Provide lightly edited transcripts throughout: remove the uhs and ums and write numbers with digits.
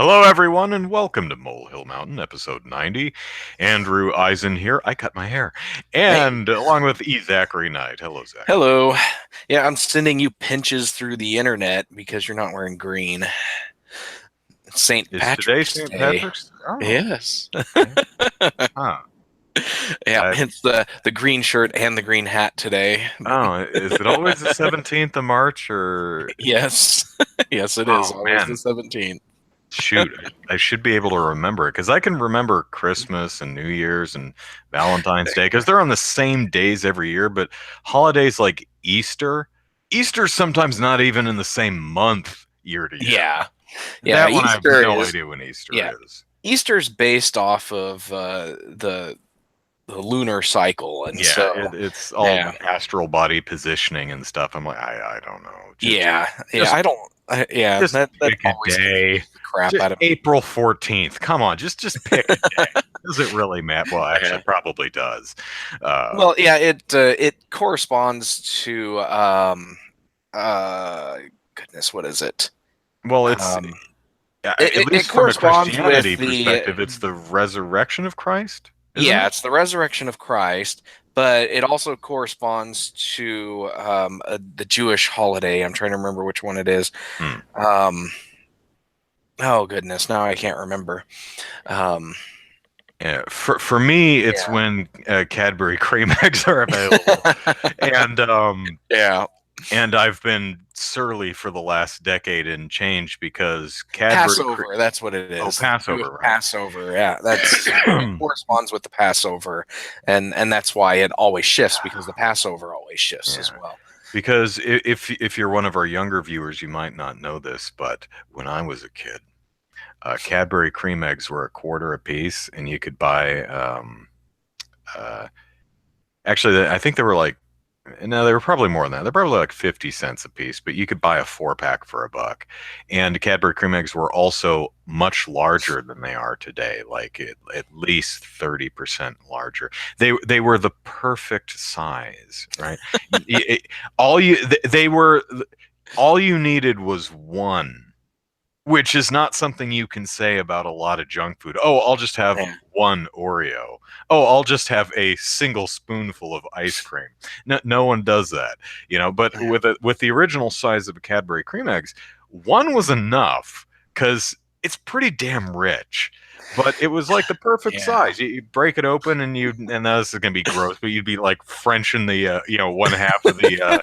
Hello, everyone, and welcome to Molehill Mountain, episode 90. Andrew Eisen here. I cut my hair. Hey, And along with E. Zachary Knight. Hello, Zachary. hello. Yeah, I'm sending you pinches through the internet because you're not wearing green. It's St. Is today Patrick's St. Day. Patrick's? Oh, Yes. okay. Huh. Yeah, Uh, hence the green shirt and the green hat today. is it always the 17th of March or? Yes. Yes, it is. Oh, Always the man. 17th. Shoot. I should be able to remember it because I can remember Christmas and New Year's and Valentine's Day because they're on the same days every year. But holidays like Easter's sometimes not even in the same month year to year. Yeah. Yeah, That one I have Easter no is idea when Easter yeah. is. Easter's based off of the lunar cycle, and Yeah, so it's all yeah. astral body positioning and stuff. I'm like, I don't know. Yeah. Yeah, Just I don't yeah, just that pick a always day. confuses the crap Just out of me. April 14th. Come on, just pick a day. Does it really matter? Well, actually, Yeah. probably does. Uh, Well, yeah, it corresponds to uh goodness, what is it? well, it's Um at it least from a corresponds Christianity with the perspective, it's the resurrection of Christ, isn't yeah, it? it's the resurrection of Christ, but it also corresponds to the Jewish holiday. I'm trying to remember which one it is. Hmm. Um oh goodness, now I can't remember. Um Yeah, for me, it's yeah. when Cadbury Creme eggs are available, and Yeah. and I've been surly for the last decade and change because Cadbury Creme. Passover, that's what it Oh, is. Jewish Passover, right? Passover. Yeah, that's it corresponds with the Passover, and that's why it always shifts because the Passover always shifts as Yeah, well. because if you're one of our younger viewers, you might not know this, but when I was a kid, Cadbury Creme eggs were a quarter a piece, and you could buy. Uh, Actually, I think they were like. No, they were probably more than that. They're probably like 50 cents a piece, but you could buy a 4 pack for $1. And Cadbury cream eggs were also much larger than they are today, like at least 30% larger. They were the perfect size, right? All you they were all you needed was one, which is not something you can say about a lot of junk food. Oh, I'll just have Yeah, one Oreo. Oh, I'll just have a single spoonful of ice cream. No one does that, But yeah, with the original size of a Cadbury cream eggs, one was enough because it's pretty damn rich. But it was like the perfect yeah, size. You break it open and this is gonna be gross, but you'd be like Frenching the one half of the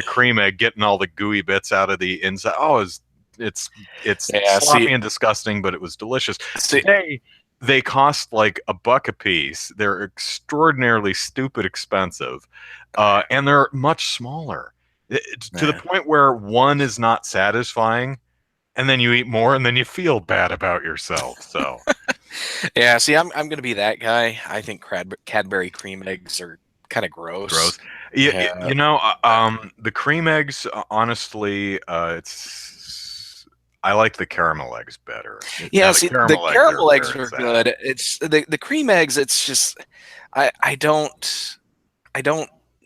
cream egg, getting all the gooey bits out of the inside. Oh, it's yeah. sloppy and disgusting, but it was delicious. See, Today they cost like $1 a piece. They're extraordinarily stupid expensive, and they're much smaller. To the yeah, point where one is not satisfying, and then you eat more, and then you feel bad about yourself. So yeah. See, I'm gonna be that guy. I think Cadbury cream eggs are kind of gross. gross. You, Yeah, you know, the cream eggs, honestly, I like the caramel eggs better. yeah. Now the See, the caramel eggs are caramel where eggs are it's at. good. It's the cream eggs. It's just I don't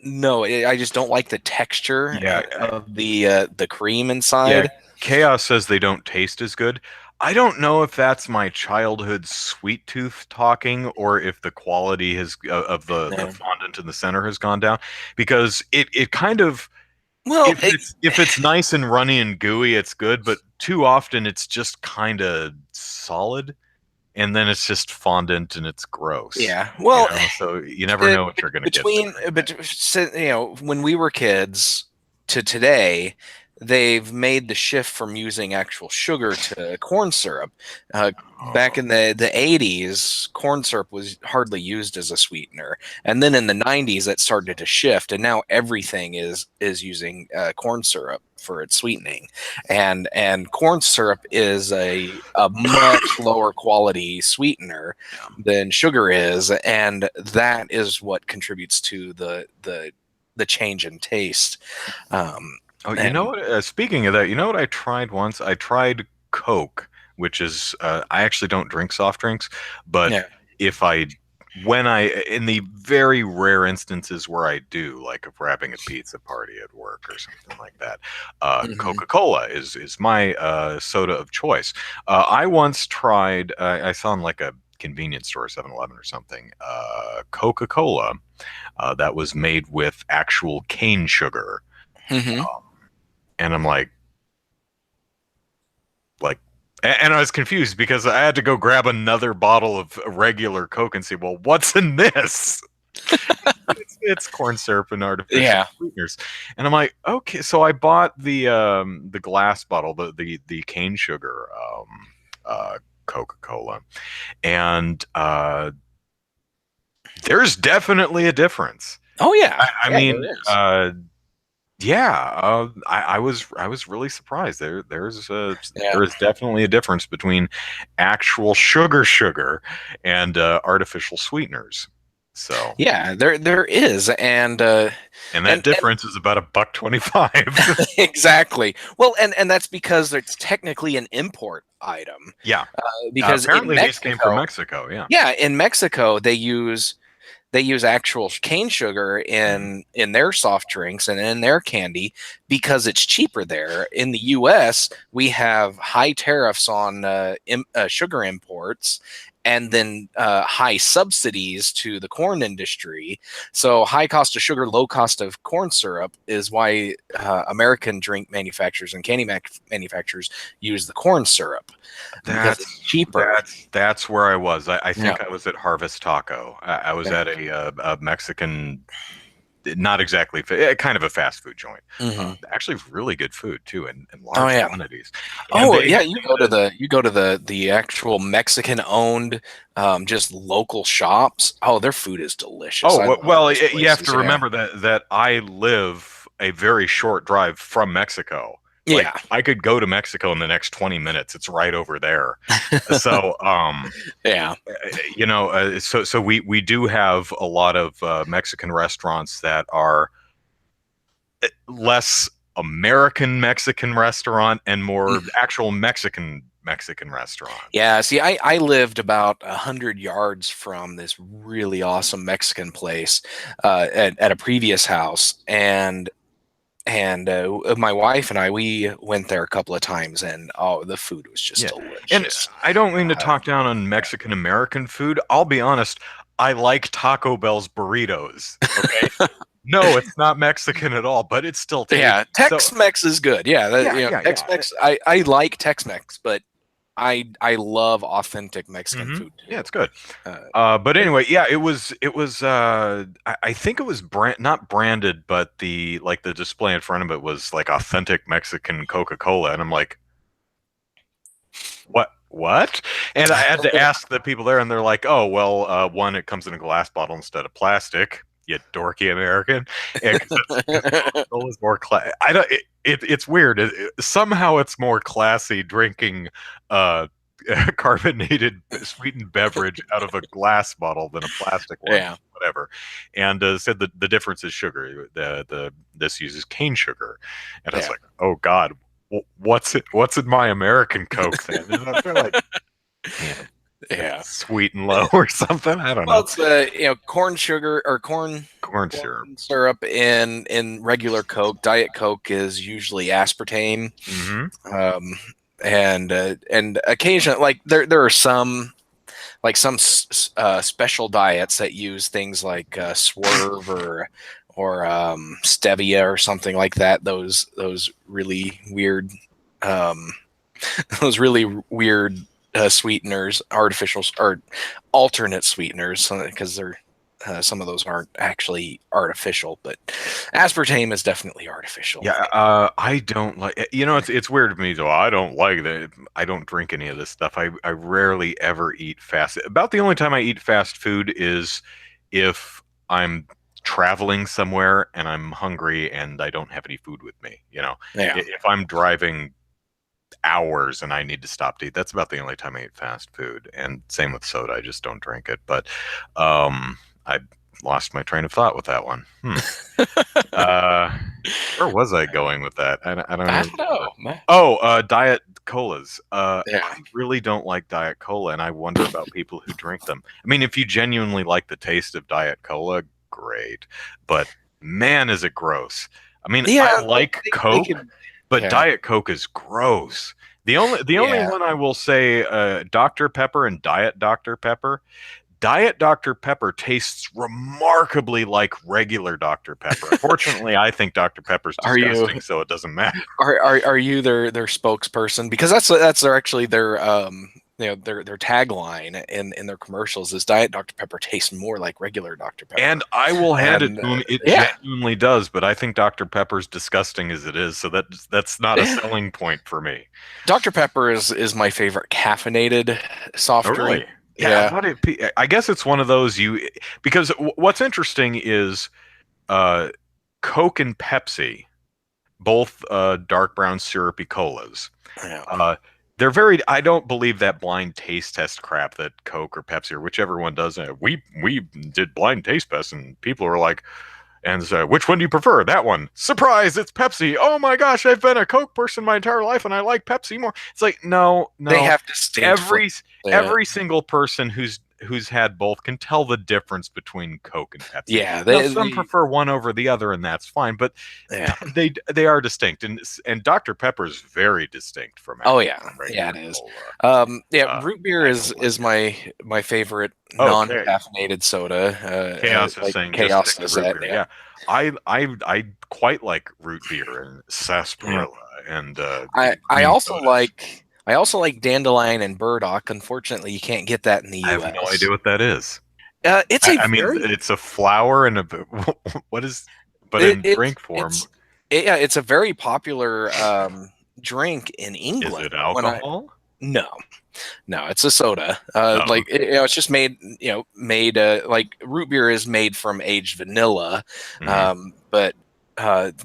know. I just don't like the texture Yeah, of the cream yeah. inside. Chaos says they don't taste as good. I don't know if that's my childhood sweet tooth talking or if the quality has of the Yeah. fondant in the center has gone down because it kind of Well, if it's nice and runny and gooey, it's good, but too often it's just kind of solid, and then it's just fondant and it's gross. yeah. Well, So you never know what you're going to get with the between cream but egg. when we were kids to today, they've made the shift from using actual sugar to corn syrup. Back Oh, in the 80s, corn syrup was hardly used as a sweetener, and then in the 90s, that started to shift, and now everything is using corn syrup for its sweetening, and corn syrup is a much lower quality sweetener yeah. than sugar is, and that is what contributes to the change in taste. Um, Oh, you know and what? Speaking of that, you know what I tried once? I tried Coke, which is I actually don't drink soft drinks, but yeah, if I when I, in the very rare instances where I do, like if we're having a pizza party at work or something like that, Hmm. Coca-Cola is my soda of choice. I once tried, I saw in like a convenience store, 7-Eleven or something, Coca-Cola that was made with actual cane sugar. Hmm. And I'm like, and I was confused because I had to go grab another bottle of regular Coke and say, well, what's in this? It's corn syrup and artificial Yeah. sweeteners. And I'm like, okay. So I bought the glass bottle, the cane sugar Coca-Cola. And there's definitely a difference. Oh yeah. I Yeah, there mean, is. yeah, I was really surprised. Yeah. there is definitely a difference between actual sugar and artificial sweeteners. So, Yeah, there is, and that and difference is about a buck 25. exactly. Well, and that's because it's technically an import item. Yeah. Because in Apparently these came from Mexico, Mexico. Yeah. yeah, in Mexico they use actual cane sugar Mhm. in their soft drinks and in their candy because it's cheaper there. In the U.S., we have high tariffs on sugar imports, and then high subsidies to the corn industry. So high cost of sugar, low cost of corn syrup is why American drink manufacturers and manufacturers use the corn syrup because it's cheaper. That's where I was. I Yeah. think I was at Harvest Taco. I was Yeah. at a Mexican, not exactly, kind of a fast food joint. Hmm. Actually, really good food too, in Oh large yeah. quantities. And Oh they yeah, had made a, you go to the actual Mexican owned just local shops. Oh, their food is delicious. oh I love well, those you have places. to Yeah. remember that I live a very short drive from Mexico. Like Yeah. I could go to Mexico in the next 20 minutes. It's right over there. So, Yeah. so we do have a lot of Mexican restaurants that are less American Mexican restaurant and more actual Mexican restaurant. Yeah, see, I lived about 100 yards from this really awesome Mexican place at a previous house, and my wife and I we went there a couple of times, and oh, the food was just Yeah. And delicious. I don't mean to Uh, talk down on Mexican American food. I'll be honest, I like Taco Bell's burritos. Okay. No, it's not Mexican at all, but it's still tasty. yeah, So, Tex-Mex is good. Yeah, yeah, yeah, yeah. Tex-Mex. I like Tex-Mex, but I love authentic Mexican food Yeah, too. it's good. Uh, But anyway, yeah, it was I think it was not branded, but the display in front of it was like authentic Mexican Coca-Cola, and I'm like, what? And I had to ask the people there, and they're like, oh, well, one, it comes in a glass bottle instead of plastic. You dorky American, and because Coca-Cola is more class. I don't. It's weird. Somehow it's more classy drinking uh, carbonated sweetened beverage out of a glass bottle than a plastic one. yeah, Whatever. And said the difference is sugar. The this uses cane sugar, and I was yeah, like, oh God, what's in my American Coke then? And I feel like, man, yeah. sweet and low or something. I don't Well, know. it's corn sugar or Corn syrup. corn syrup in regular Coke. Diet Coke is usually aspartame, Hmm. um, and occasionally like there are some like some special diets that use things like Swerve or stevia or something like that. Those really weird um, those really weird sweeteners, artificial or alternate sweeteners, because they're some of those aren't actually artificial, but aspartame is definitely artificial. Yeah, I don't like. It's weird to me though. I don't like that. I don't drink any of this stuff. I rarely ever eat fast. About the only time I eat fast food is if I'm traveling somewhere and I'm hungry and I don't have any food with me. Yeah, If I'm driving hours and I need to stop to eat, that's about the only time I eat fast food. And same with soda. I just don't drink it. But I lost my train of thought with that one. Uh, where was I going with that? I don't I even don't remember. know, man. Oh, Diet Colas. Yeah. I really don't like Diet Cola, and I wonder about people who drink them. I mean, if you genuinely like the taste of Diet Cola, great. But man, is it gross. I mean, I Yeah, like they Coke, could. but Yeah, Diet Coke is gross. The only yeah. one I will say, Dr. Pepper and Diet Dr. Pepper. Diet Dr. Pepper tastes remarkably like regular Dr. Pepper. Unfortunately, I think Dr. Pepper's Are you disgusting, so it doesn't matter. are you their spokesperson? Because that's their actually their their tagline in their commercials is Diet Dr Pepper tastes more like regular Dr And Pepper. I will hand it And to him. It yeah, genuinely does, but I think Dr. Pepper's disgusting as it is, so that's not a yeah. selling point for me. Dr Pepper is my favorite caffeinated Oh, soft drink. really? Yeah, Yeah, I guess it's one of those because what's interesting is uh, Coke and Pepsi, both dark brown syrupy colas. yeah. Uh, they're very. I don't believe that blind taste test crap that Coke or Pepsi or whichever one does. We did blind taste tests, and people are like, and so, which one do you prefer? That one. Surprise! It's Pepsi. Oh my gosh! I've been a Coke person my entire life, and I like Pepsi more. It's like no, They no. have distinct flavors. Every Yeah, every single person who's had both can tell the difference between Coke and Pepsi. yeah. Now, some prefer one over the other, and that's fine. But Yeah. they are distinct, and Dr. Pepper is very distinct from Oh yeah, yeah, regular it is. cola. Yeah, Uh, root beer I is don't like is it. my favorite Okay, non-caffeinated soda. Chaos is Like saying just Chaos stick to does root that. beer. Yeah, Yeah, I quite like root beer and yeah. sarsaparilla and I I green also sodas. like I also like dandelion and burdock. Unfortunately, you can't get that in the I have no U.S. idea what that is. It's I, a I mean, very it's a flower and a what is, but it, in it's drink form, it's yeah, it's a very popular drink in is England. it When I alcohol? No, no, it's a soda. Oh, Like okay. it's just made, made like root beer is made from aged vanilla, Hmm. but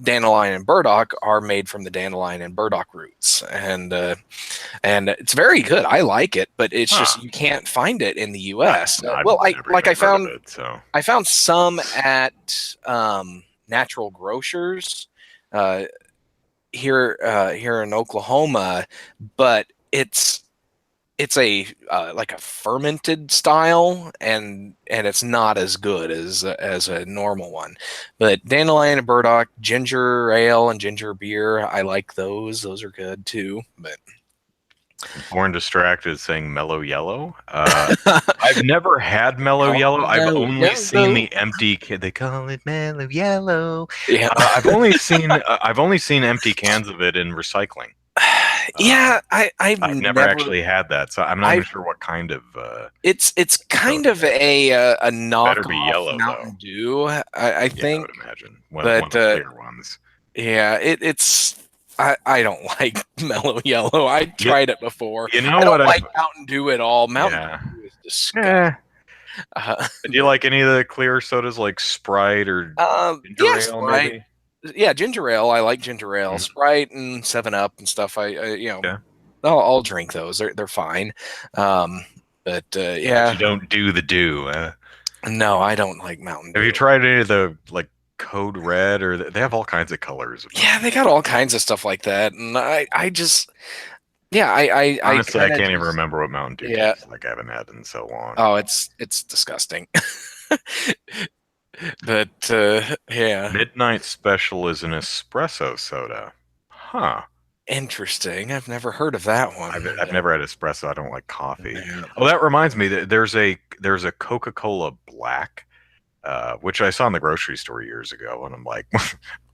dandelion and burdock are made from the dandelion and burdock roots, and it's very good. I like it, but it's Huh. just you can't find it in the I've, U.S. I've Well, I never like even heard of it. So, I found some at natural grocers uh, here in Oklahoma, but it's a like a fermented style, and it's not as good as a normal one. But dandelion and burdock, ginger ale and ginger beer, I like those. Those are good too. But Born Distracted is saying mellow yellow. I've never had mellow yellow. I've mellow only seen yellow. the empty. They call it mellow yellow. Yeah. I've only seen empty cans of it in recycling. Um, Yeah, I've I've never never actually had that, so I'm not even I've sure what kind of it's kind soda of it is. a Better be knockoff yellow though. Mountain Dew, I Yeah, I think. would imagine one But of the clear ones. yeah, it's I don't like Mellow Yellow. I You, tried it before. you I know don't what I've like Mountain Dew at all. Mountain yeah. Dew is disgusting. Eh. Do you But like any of the clear sodas like Sprite or ginger yeah, ale Sprite. maybe? Yeah, ginger ale. I like ginger ale. Mhm. Sprite and Seven Up and stuff. Yeah. I'll drink those. They're fine. Um, but But you yeah, don't do the do. no, I don't like Mountain Have you Dew. tried any of the like Code Red or they have all kinds of colors of Yeah, Mountain they got all kinds of stuff like that, and I just yeah, I Honestly, I kind of can't even just remember what Mountain Dew yeah. tastes like. I haven't had it in so long. Oh, it's disgusting. But yeah, Midnight Special is an espresso soda. Huh. interesting. I've never heard of that one. I've never had espresso. I don't like coffee. Yeah. Oh, that reminds me that there's a Coca-Cola Black, which I saw in the grocery store years ago, and I'm like,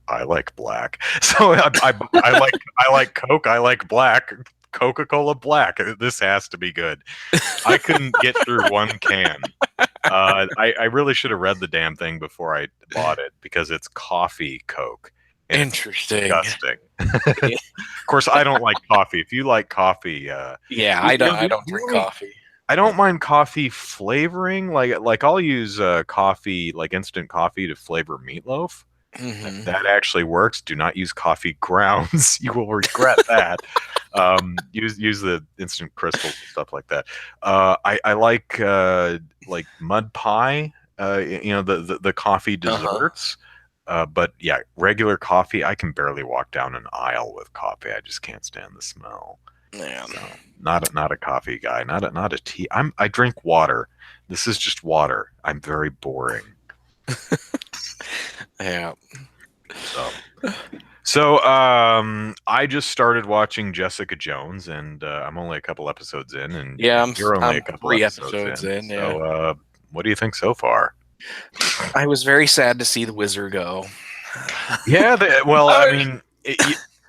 I like black. So I like Coke. I like black. Coca-Cola Black. This has to be good. I couldn't get through one can. I really should have read the damn thing before I bought it because it's coffee Coke and it's Interesting. disgusting. Of course, I don't like coffee. If you like coffee, Yeah, you, you know, I the, don't the drink only coffee. I don't mind coffee flavoring. Like I'll use coffee, like instant coffee, to flavor meatloaf. Hmm. That actually works. Do not use coffee grounds. You will regret that. Use the instant crystals and stuff like that. I like mud pie. the coffee Uh-huh. desserts. But yeah, regular coffee, I can barely walk down an aisle with coffee. I just can't stand the smell. Yeah. So not a coffee guy, not a tea. I drink water. This is just water. I'm very boring. Yeah. So I just started watching Jessica Jones, and I'm only a couple episodes in, and Yeah, you're only a I'm couple 3 episodes episodes in. in, yeah. So what do you think so far? I was very sad to see the wizard go. Yeah, well, I Uh, mean,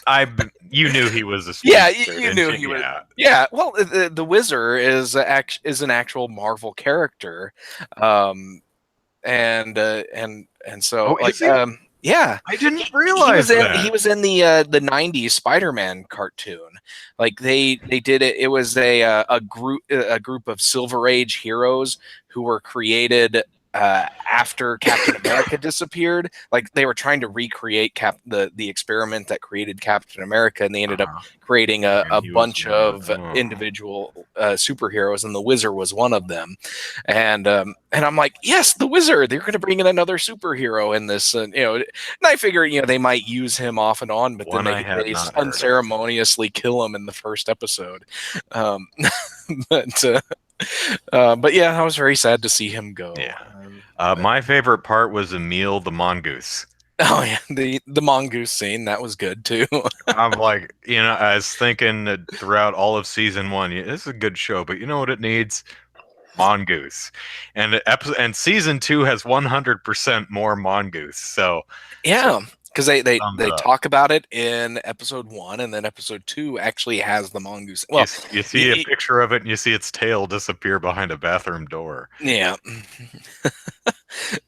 I you knew he was a yeah, speedster, you didn't knew you? he was. Yeah. Yeah, well, the wizard is an actual Marvel character, um, and Oh, so is he? yeah, I didn't realize he that. was in the '90s Spider-Man cartoon. Like they did it. It was a group of Silver Age heroes who were created after Captain America disappeared. Like they were trying to recreate the experiment that created Captain America, and they ended up Uh-huh. creating And a he was bunch one of of oh, individual superheroes, and the Wizard was one of them. And I'm like, yes, the Wizard. They're going to bring in another superhero in this, and I figured they might use him off and on, but then one I had they not heard of. unceremoniously kill him in the first episode. Um, but yeah, I was very sad to see him go. Yeah. My favorite part was Emil the mongoose. Oh yeah, the mongoose scene that was good too. I'm like, I was thinking that throughout all of season one, yeah, this is a good show, but you know what it needs? Mongoose. And season two has 100% more mongoose. So Yeah, because thumbs they up. talk about it in episode 1, and then episode 2 actually has the mongoose. You, Well, you see a picture of it and you see its tail disappear behind a bathroom door. yeah,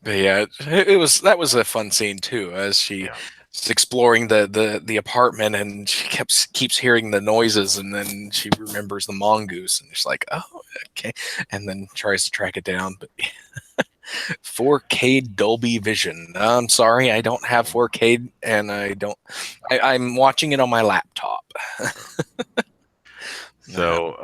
but yeah, it was that was a fun scene too, as she Yeah. is exploring the apartment, and she keeps hearing the noises, and then she remembers the mongoose, and she's like, oh, okay, and then tries to track it down. But 4K Dolby Vision. I'm sorry, I don't have 4K, and I don't. I'm watching it on my laptop. Uh, So,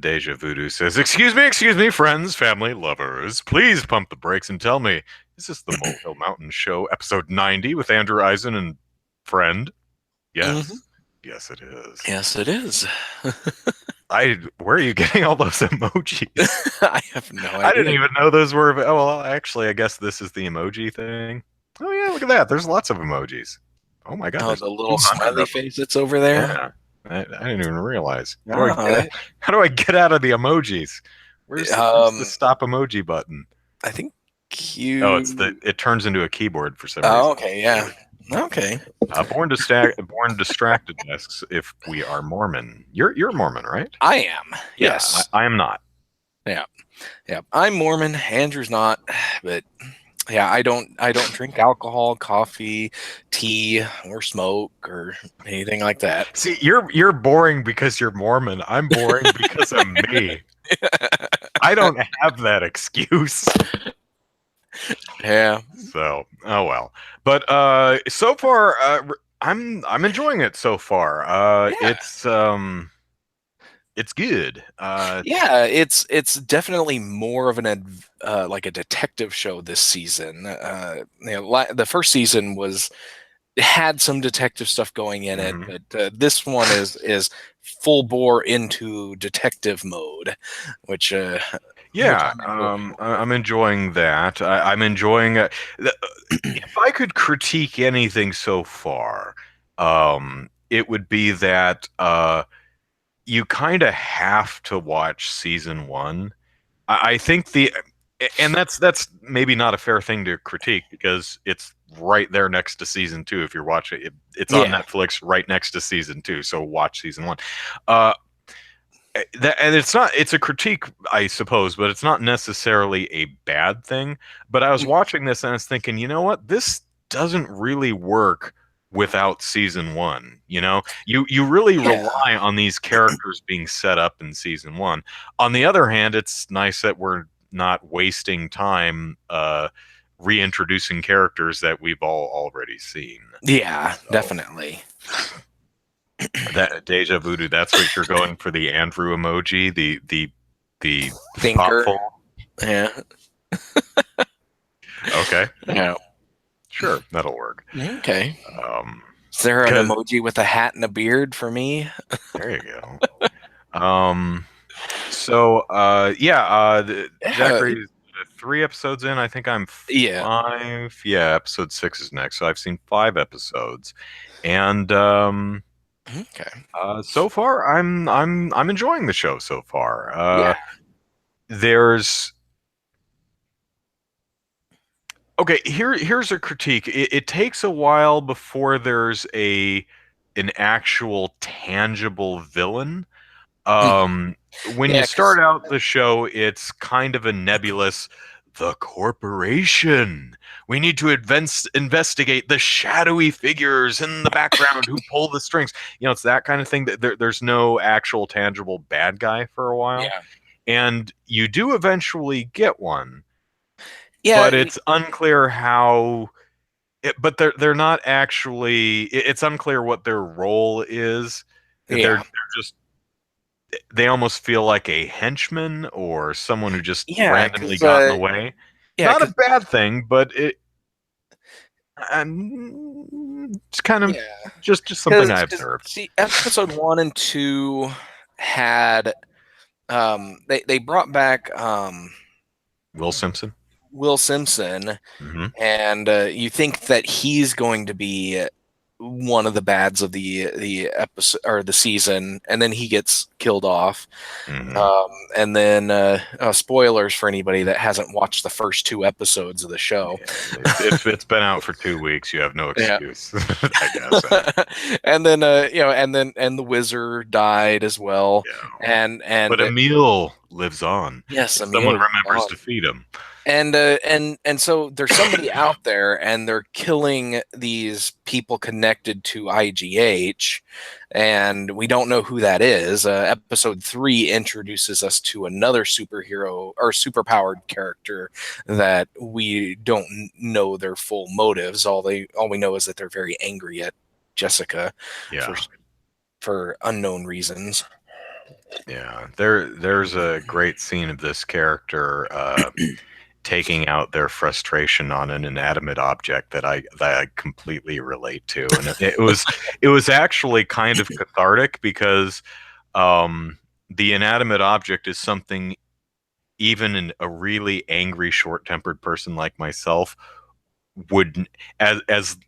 Deja Voodoo says, excuse me, friends, family, lovers. Please pump the brakes and tell me, is this the Molehill Mountain Show, episode 90 with Andrew Eisen and friend? mhm. Yes. Yes, it is. Yes, it is. Where are you getting all those emojis? I have no I didn't idea. even know those were. Oh, well, actually, I guess this is the emoji thing. Oh, yeah, look at that. There's lots of emojis. Oh my God, Oh, there's the little 200 smiley of them. face that's over there. Yeah. I didn't even realize. Oh, How do I get out of the emojis? Where's the um, stop emoji button? I think Oh, you. it turns into a keyboard for some Oh, reason. okay, yeah, okay. Born distracted desks if we are Mormon. You're Mormon, right? I am. Yeah, Yes. I am not. Yeah. Yeah. I'm Mormon. Andrew's not, but yeah, I don't drink alcohol, coffee, tea, or smoke or anything like that. See, you're boring because you're Mormon. I'm boring because of me. I don't have that excuse. Yeah. So, oh well. But so far I'm enjoying it so far. Yeah. It's good. Yeah, it's definitely more of like a detective show this season. The first season had some detective stuff going in it, mhm. but this one is full bore into detective mode, which which Yeah, I'm enjoying. I'm enjoying that. I'm enjoying if I could critique anything so far, it would be that you kind of have to watch season one. I think and that's maybe not a fair thing to critique because it's right there next to season two. If you're watching it, it's on Yeah, Netflix right next to season two. So watch season one. Uh, and it's a critique, I suppose, but it's not necessarily a bad thing. But I was watching this and I was thinking, you know what? This doesn't really work without season one. You really yeah, rely on these characters being set up in season one. On the other hand, it's nice that we're not wasting time reintroducing characters that we've all already seen. yeah, So definitely. that deja voodoo, that's what you're going for, the Andrew emoji, the Thinker. thoughtful. Yeah. Okay, Yeah. sure, that'll work. Okay. Um, Is there an because emoji with a hat and a beard for me? there you go. Um, Yeah. Zachary's 3 episodes in. I think I'm Yeah. 5. Yeah, episode 6 is next, so I've seen 5 episodes, and Okay. so far I'm enjoying the show so far. Yeah. There's Okay, here's a critique. It takes a while before there's a an actual tangible villain. Mhm. When you Yeah, start because out the show, it's kind of a nebulous, the corporation. We need to investigate the shadowy figures in the background who pull the strings. It's that kind of thing. That there's no actual tangible bad guy for a while, yeah, and you do eventually get one, yeah, but it's unclear how. But they're not actually. It's unclear what their role is. They're yeah, just they almost feel like a henchman or someone who just yeah, randomly got in the way. yeah, Not a because bad thing, but it's kind of yeah, just something I because observed. see, episode 1 and 2 had they brought back Will Simpson. Will Simpson, Hmm. and you think that he's going to be one of the bads of the episode or the season, and then he gets killed off. Hmm. Um, and then spoilers for anybody that hasn't watched the first 2 episodes of the show. Yeah, it's been out for 2 weeks. You have no Yeah. excuse, I guess. And then and the wizard died as well. Yeah, but And Emil lives on yes, if someone Emil is remembers to gone. feed him. And so there's somebody out there, and they're killing these people connected to IGH, and we don't know who that is. Episode 3 introduces us to another superhero or superpowered character that we don't know their full motives. All we know is that they're very angry at Jessica for Yeah, unknown reasons. yeah. There's a great scene of this character taking out their frustration on an inanimate object that I completely relate to, and it was actually kind of cathartic because um, the inanimate object is something even a really angry, short-tempered person like myself would as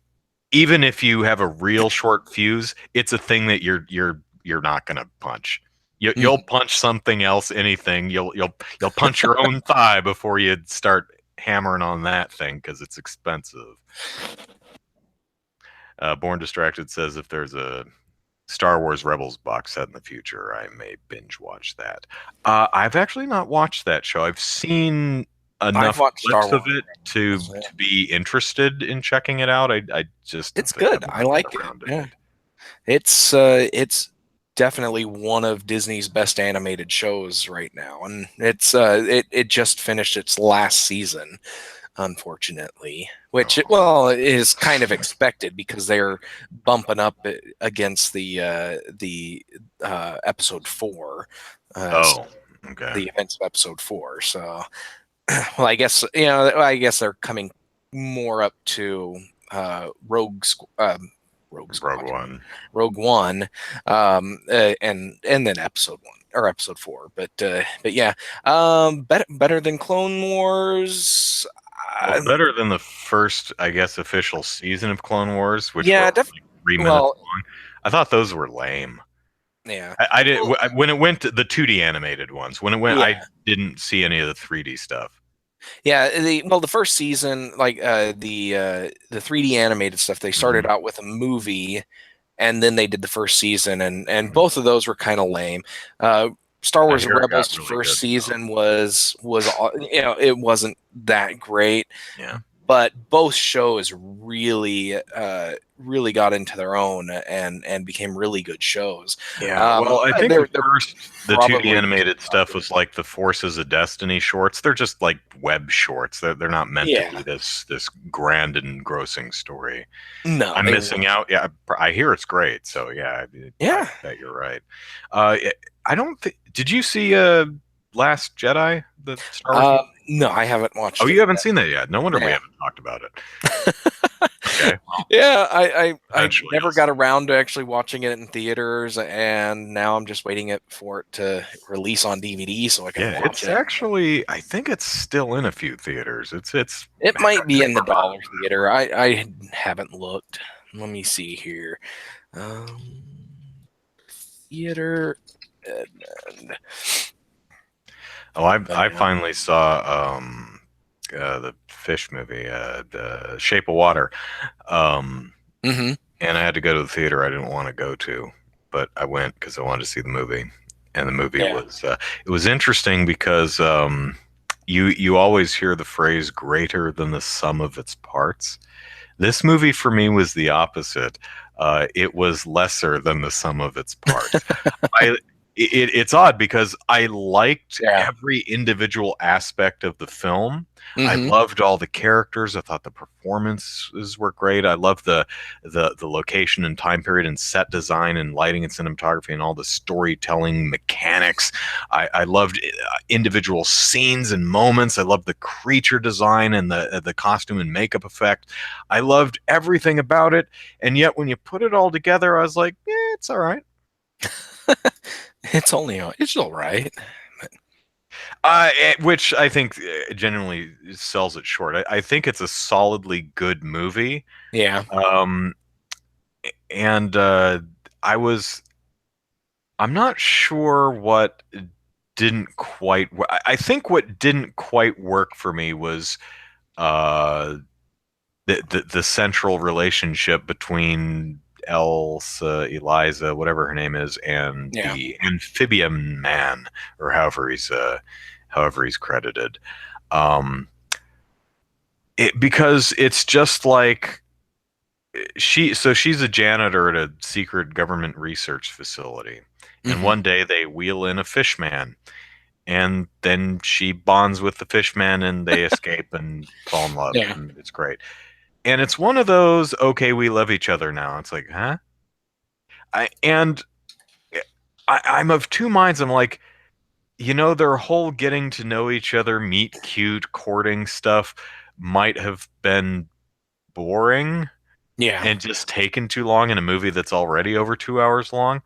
even if you have a real short fuse, it's a thing that you're not gonna punch. You'll Mhm. punch something else, anything. You'll punch your own thigh before you start hammering on that thing because it's expensive. Born Distracted says if there's a Star Wars Rebels box set in the future, I may binge watch that. I've actually not watched that show. I've seen I've enough watched Star clips of Wars. it to Yeah. to be interested in checking it out. I just It's have good. I not like been it. around to Yeah. it. It's definitely one of Disney's best animated shows right now, and it just finished its last season, unfortunately, which Oh, well is kind of expected because they're bumping up against the episode 4, oh, okay. the events of episode 4. So, well, I guess I guess they're coming more up to Rogue Rogue Squad. One. Rogue One, and then episode 1 or episode 4. But yeah, better than Clone Wars. Well, Uh, better than the first, I guess, official season of Clone Wars, which were yeah, like 3 minutes well, long. I thought those were lame. yeah, I did well, when it went to the 2D animated ones. When it went, yeah, I didn't see any of the 3D stuff. yeah. The first season, like the 3D animated stuff, they started Hmm. out with a movie, and then they did the first season, and Hmm. both of those were kind of lame. Star I Wars hear it Rebels got really first good though. season was it wasn't that great, Yeah. but both shows really got into their own and became really good shows. Yeah, well, I think the They're first, the 2D probably animated stuff was like the Forces of Destiny shorts. They're just like web shorts. They're not meant to yeah, be this grand and engrossing story. no, I'm they missing weren't. out. Yeah, I hear it's great. So yeah, I Yeah. bet you're right. Uh, I don't think. Did you see Last Jedi, the Star Wars Uh, movie? No, I haven't Oh, watched it you haven't seen that yet. No wonder we yet. haven't talked about it. Okay, well, Yeah, I eventually never you'll got see. around to actually watching it in theaters, and now I'm just waiting for it to release on DVD so I can Yeah, watch it's it. actually, I think it's still in a few theaters. It's It might be in the dollar theater. I haven't looked. Let me see here. Um, theater. And, Oh, I uh, finally saw the fish movie, The Shape of Water. Um, hmm and I had to go to the theater I didn't want to go to, but I went because I wanted to see the movie. And the movie Yeah. was it was interesting because you always hear the phrase "greater than the sum of its parts." This movie for me was the opposite. It was lesser than the sum of its parts. I it's odd because I liked Yeah. every individual aspect of the film. I hmm loved all the characters. I thought the performances were great. I loved the location and time period and set design and lighting and cinematography and all the storytelling mechanics. I loved individual scenes and moments. I loved the creature design and the costume and makeup effect. I loved everything about it. And yet, when you put it all together, I was like, yeah, it's all right. It's all right. Which I think genuinely sells it short. I think it's a solidly good movie. Yeah. Um, and I was, I'm not sure what didn't quite, I think what didn't quite work for me was uh, the central relationship between Elsa, Eliza, whatever her name is, and Yeah. the amphibian man, or however he's credited. Um, because it's just like she's a janitor at a secret government research facility, and hmm one day they wheel in a fish man, and then she bonds with the fish man, and they escape and fall in love, Yeah. and it's great. And it's one of those, okay, we love each other now. It's like, huh? And I'm of two minds. I'm like, their whole getting to know each other, meet cute, courting stuff might have been boring Yeah. and just taken too long in a movie that's already over 2 hours long.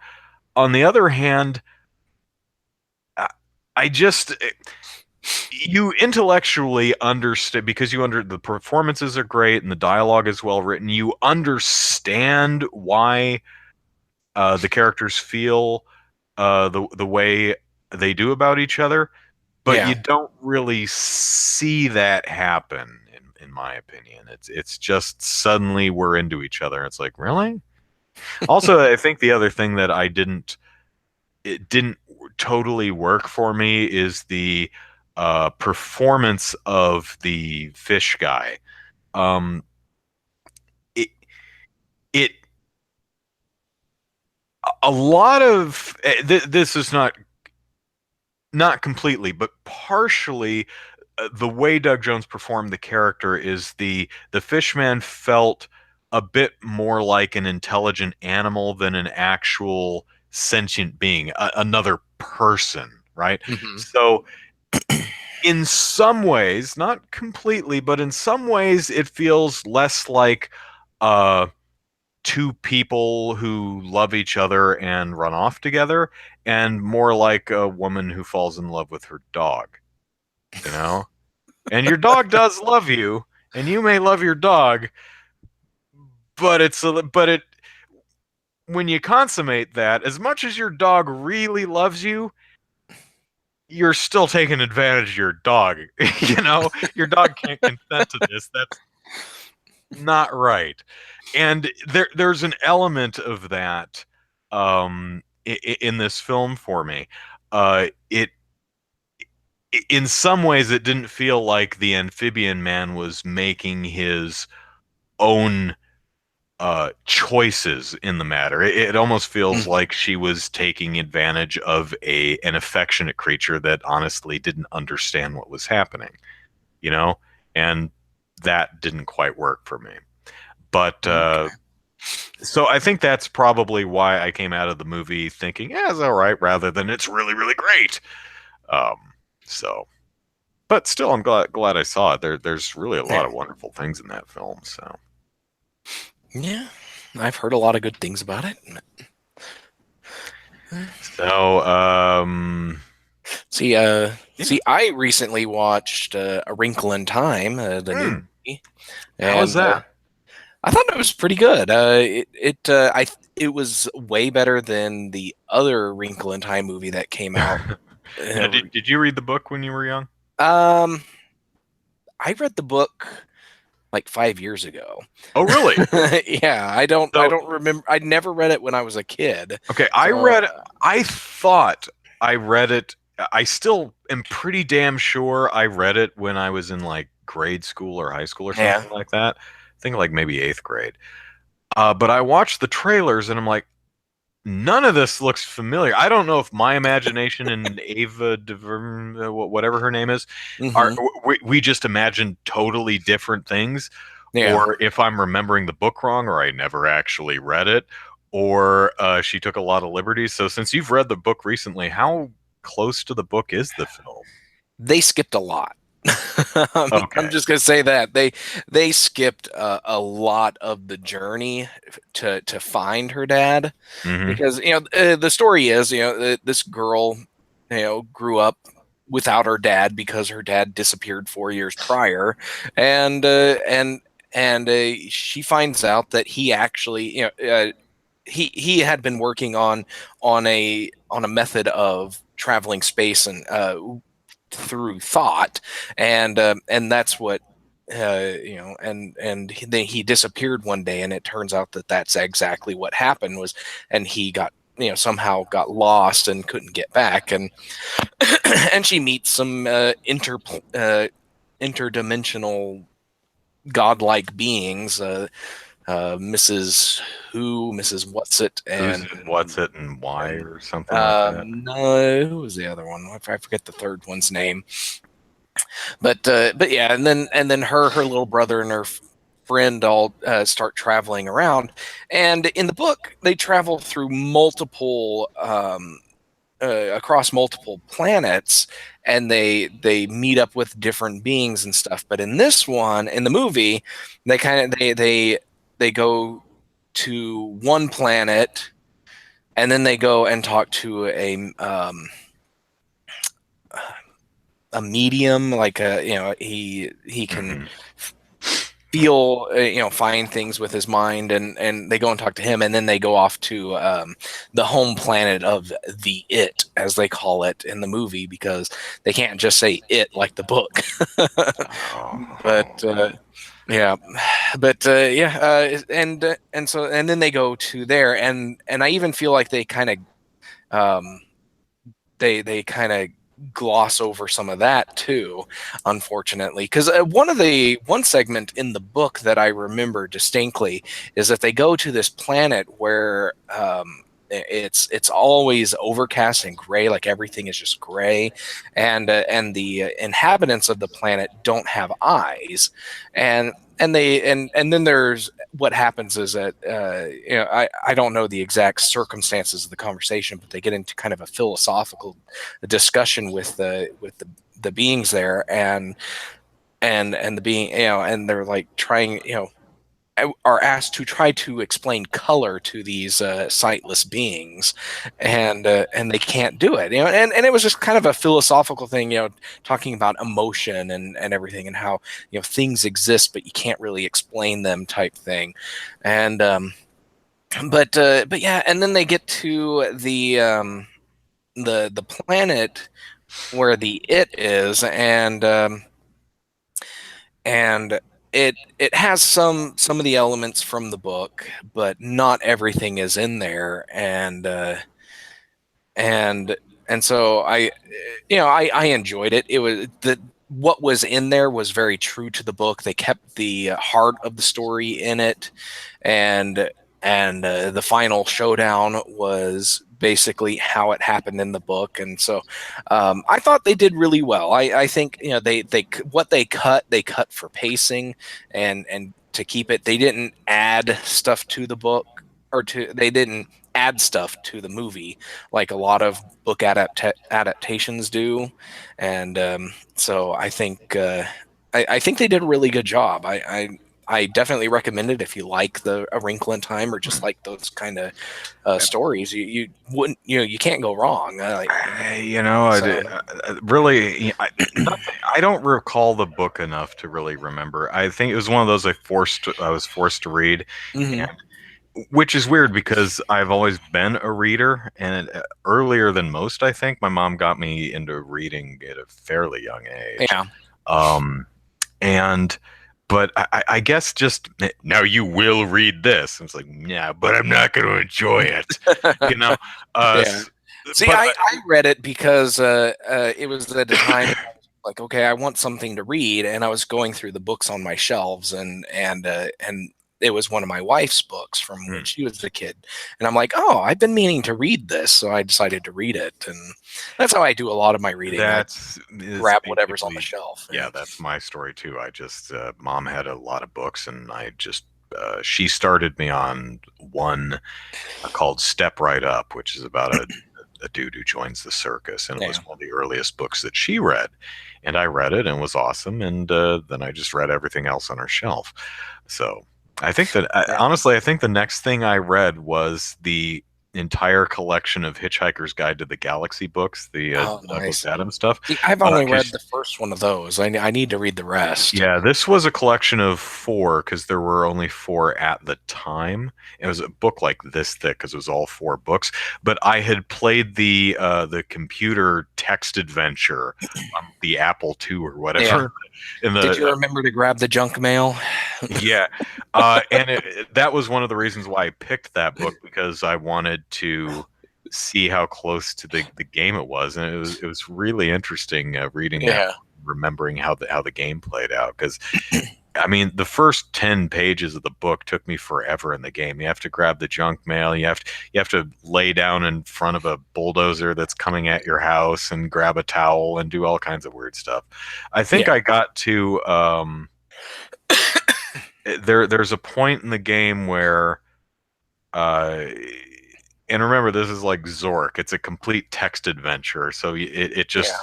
On the other hand, I, I just you intellectually understand because the performances are great and the dialogue is well written. You understand why the characters feel the way they do about each other, but Yeah. you don't really see that happen. In my opinion, it's just suddenly we're into each other. It's like, really? Also, I think the other thing that it didn't totally work for me is the performance of the fish guy. Um, it it a lot of this is not completely, but partially the way Doug Jones performed the character is the fishman felt a bit more like an intelligent animal than an actual sentient being, another person, right? hmm So in some ways, not completely, but in some ways, it feels less like uh, two people who love each other and run off together, and more like a woman who falls in love with her dog, you know? And your dog does love you, and you may love your dog, but it when you consummate that, as much as your dog really loves you, you're still taking advantage of your dog. Your dog can't consent to this. That's not right. And there's an element of that in this film for me. It in some ways it didn't feel like the amphibian man was making his own choices in the matter. It almost feels hmm like she was taking advantage of an affectionate creature that honestly didn't understand what was happening, you know, and that didn't quite work for me. But Okay. so I think that's probably why I came out of the movie thinking, yeah, it's all right, rather than it's really, really great. Um, so but still, I'm glad I saw it. There's really a lot Yeah. of wonderful things in that film. So, Yeah, I've heard a lot of good things about it. so yeah. I recently watched A Wrinkle in Time, the new Hmm. movie, How was and that? I thought it was pretty good. It was way better than the other Wrinkle in Time movie that came out. Now, Uh, did you read the book when you were young? um, I read the book like 5 years ago. Oh, really? Yeah, I So, don't remember. I never read it when I was a kid. okay, So I thought I read it. I still am pretty damn sure I read it when I was in like grade school or high school or yeah, something like that. I think like maybe eighth grade. But I watched the trailers and I'm like, none of this looks familiar. I don't know if my imagination and Ava DeVerne, whatever her name is, are hmm we just imagined totally different things, yeah. or if I'm remembering the book wrong, or I never actually read it, or she took a lot of liberties. So since you've read the book recently, how close to the book is the film? They skipped a lot. I'm Okay. just gonna say that they skipped a lot of the journey to find her dad, Hmm. because the story is, this girl, grew up without her dad because her dad disappeared 4 years prior, and she finds out that he actually, he had been working on a method of traveling space and through thought, and that's what, then he disappeared one day, and it turns out that that's exactly what happened was, and he got, somehow got lost and couldn't get back, and and she meets some interdimensional godlike beings, Mrs. Who, Mrs. What's It, Who's and it, what's it, and why, and or something like that? no, who was the other one? I forget the third one's name. But yeah, and then her little brother and her friend all start traveling around, and in the book they travel through multiple across multiple planets, and they meet up with different beings and stuff. But in this one, in the movie, they kind of they go to one planet, and then they go and talk to a medium, like he can Hmm. feel, find things with his mind, and they go and talk to him, and then they go off to the home planet of the it, as they call it in the movie, because they can't just say it like the book. But Oh. yeah, but yeah, and so, and then they go to there, and I even feel like they kind of um they kind of gloss over some of that too, unfortunately, because one segment in the book that I remember distinctly is that they go to this planet where it's always overcast and gray, like everything is just gray, and the inhabitants of the planet don't have eyes, and then there's what happens is that, I don't know the exact circumstances of the conversation, but they get into kind of a philosophical discussion with the beings there, and the being, and they're like trying, are asked to try to explain color to these sightless beings, and they can't do it, and it was just kind of a philosophical thing, talking about emotion and everything, and how, things exist but you can't really explain them, type thing. And but yeah, and then they get to the planet where the it is, and it has some of the elements from the book, but not everything is in there, and and so I enjoyed it. It was the what was in there was very true to the book. They kept the heart of the story in it, and the final showdown was basically how it happened in the book, and so I thought they did really well. I think, they what they cut for pacing, and to keep it. They didn't add stuff to the book, or to they didn't add stuff to the movie, like a lot of book adaptations do, and so I think I think they did a really good job. I definitely recommend it if you like the A Wrinkle in Time or just like those kind of stories. You wouldn't, you can't go wrong. So Really, nothing. I don't recall the book enough to really remember. I think it was one of those I was forced to read, mhm. and which is weird because I've always been a reader, and earlier than most, I think my mom got me into reading at a fairly young age. Yeah. Um, and but I guess just now you will read this. I was like, yeah, but I'm not going to enjoy it, you know. Uh, Yeah. s- See, but I read it because it was at a time like, okay, I want something to read, and I was going through the books on my shelves, and it was one of my wife's books from when mm, she was a kid, and I'm like, oh, I've been meaning to read this, so I decided to read it, and that's how I do a lot of my reading. I that's is grab whatever's on the basically, shelf. yeah, that's my story too. I just mom had a lot of books, and I just she started me on one called Step Right Up, which is about a dude who joins the circus, and it was Yeah, one of the earliest books that she read, and I read it and it was awesome, and then I just read everything else on her shelf. So I think that yeah. honestly, I think the next thing I read was the entire collection of Hitchhiker's Guide to the Galaxy books, Oh, the Douglas nice. Adams stuff. See, I've only read 'Cause the first one of those. I need to read the rest. yeah, this was a collection of four because there were only four at the time. It was a book like this thick because it was all four books. But I had played the computer text adventure on the Apple II or Yeah. whatever. In Did the you remember to grab the junk mail? yeah, and that was one of the reasons why I picked that book because I wanted to see how close to the game it was, and it was really interesting reading that, Yeah. remembering how the game played out. Because I mean, the first 10 pages of the book took me forever in the game. You have to grab the junk mail. You have to lay down in front of a bulldozer that's coming at your house and grab a towel and do all kinds of weird stuff. I think Yeah. I got to there's a point in the game where uh and remember this is like Zork. It's a complete text adventure. So it Yeah. just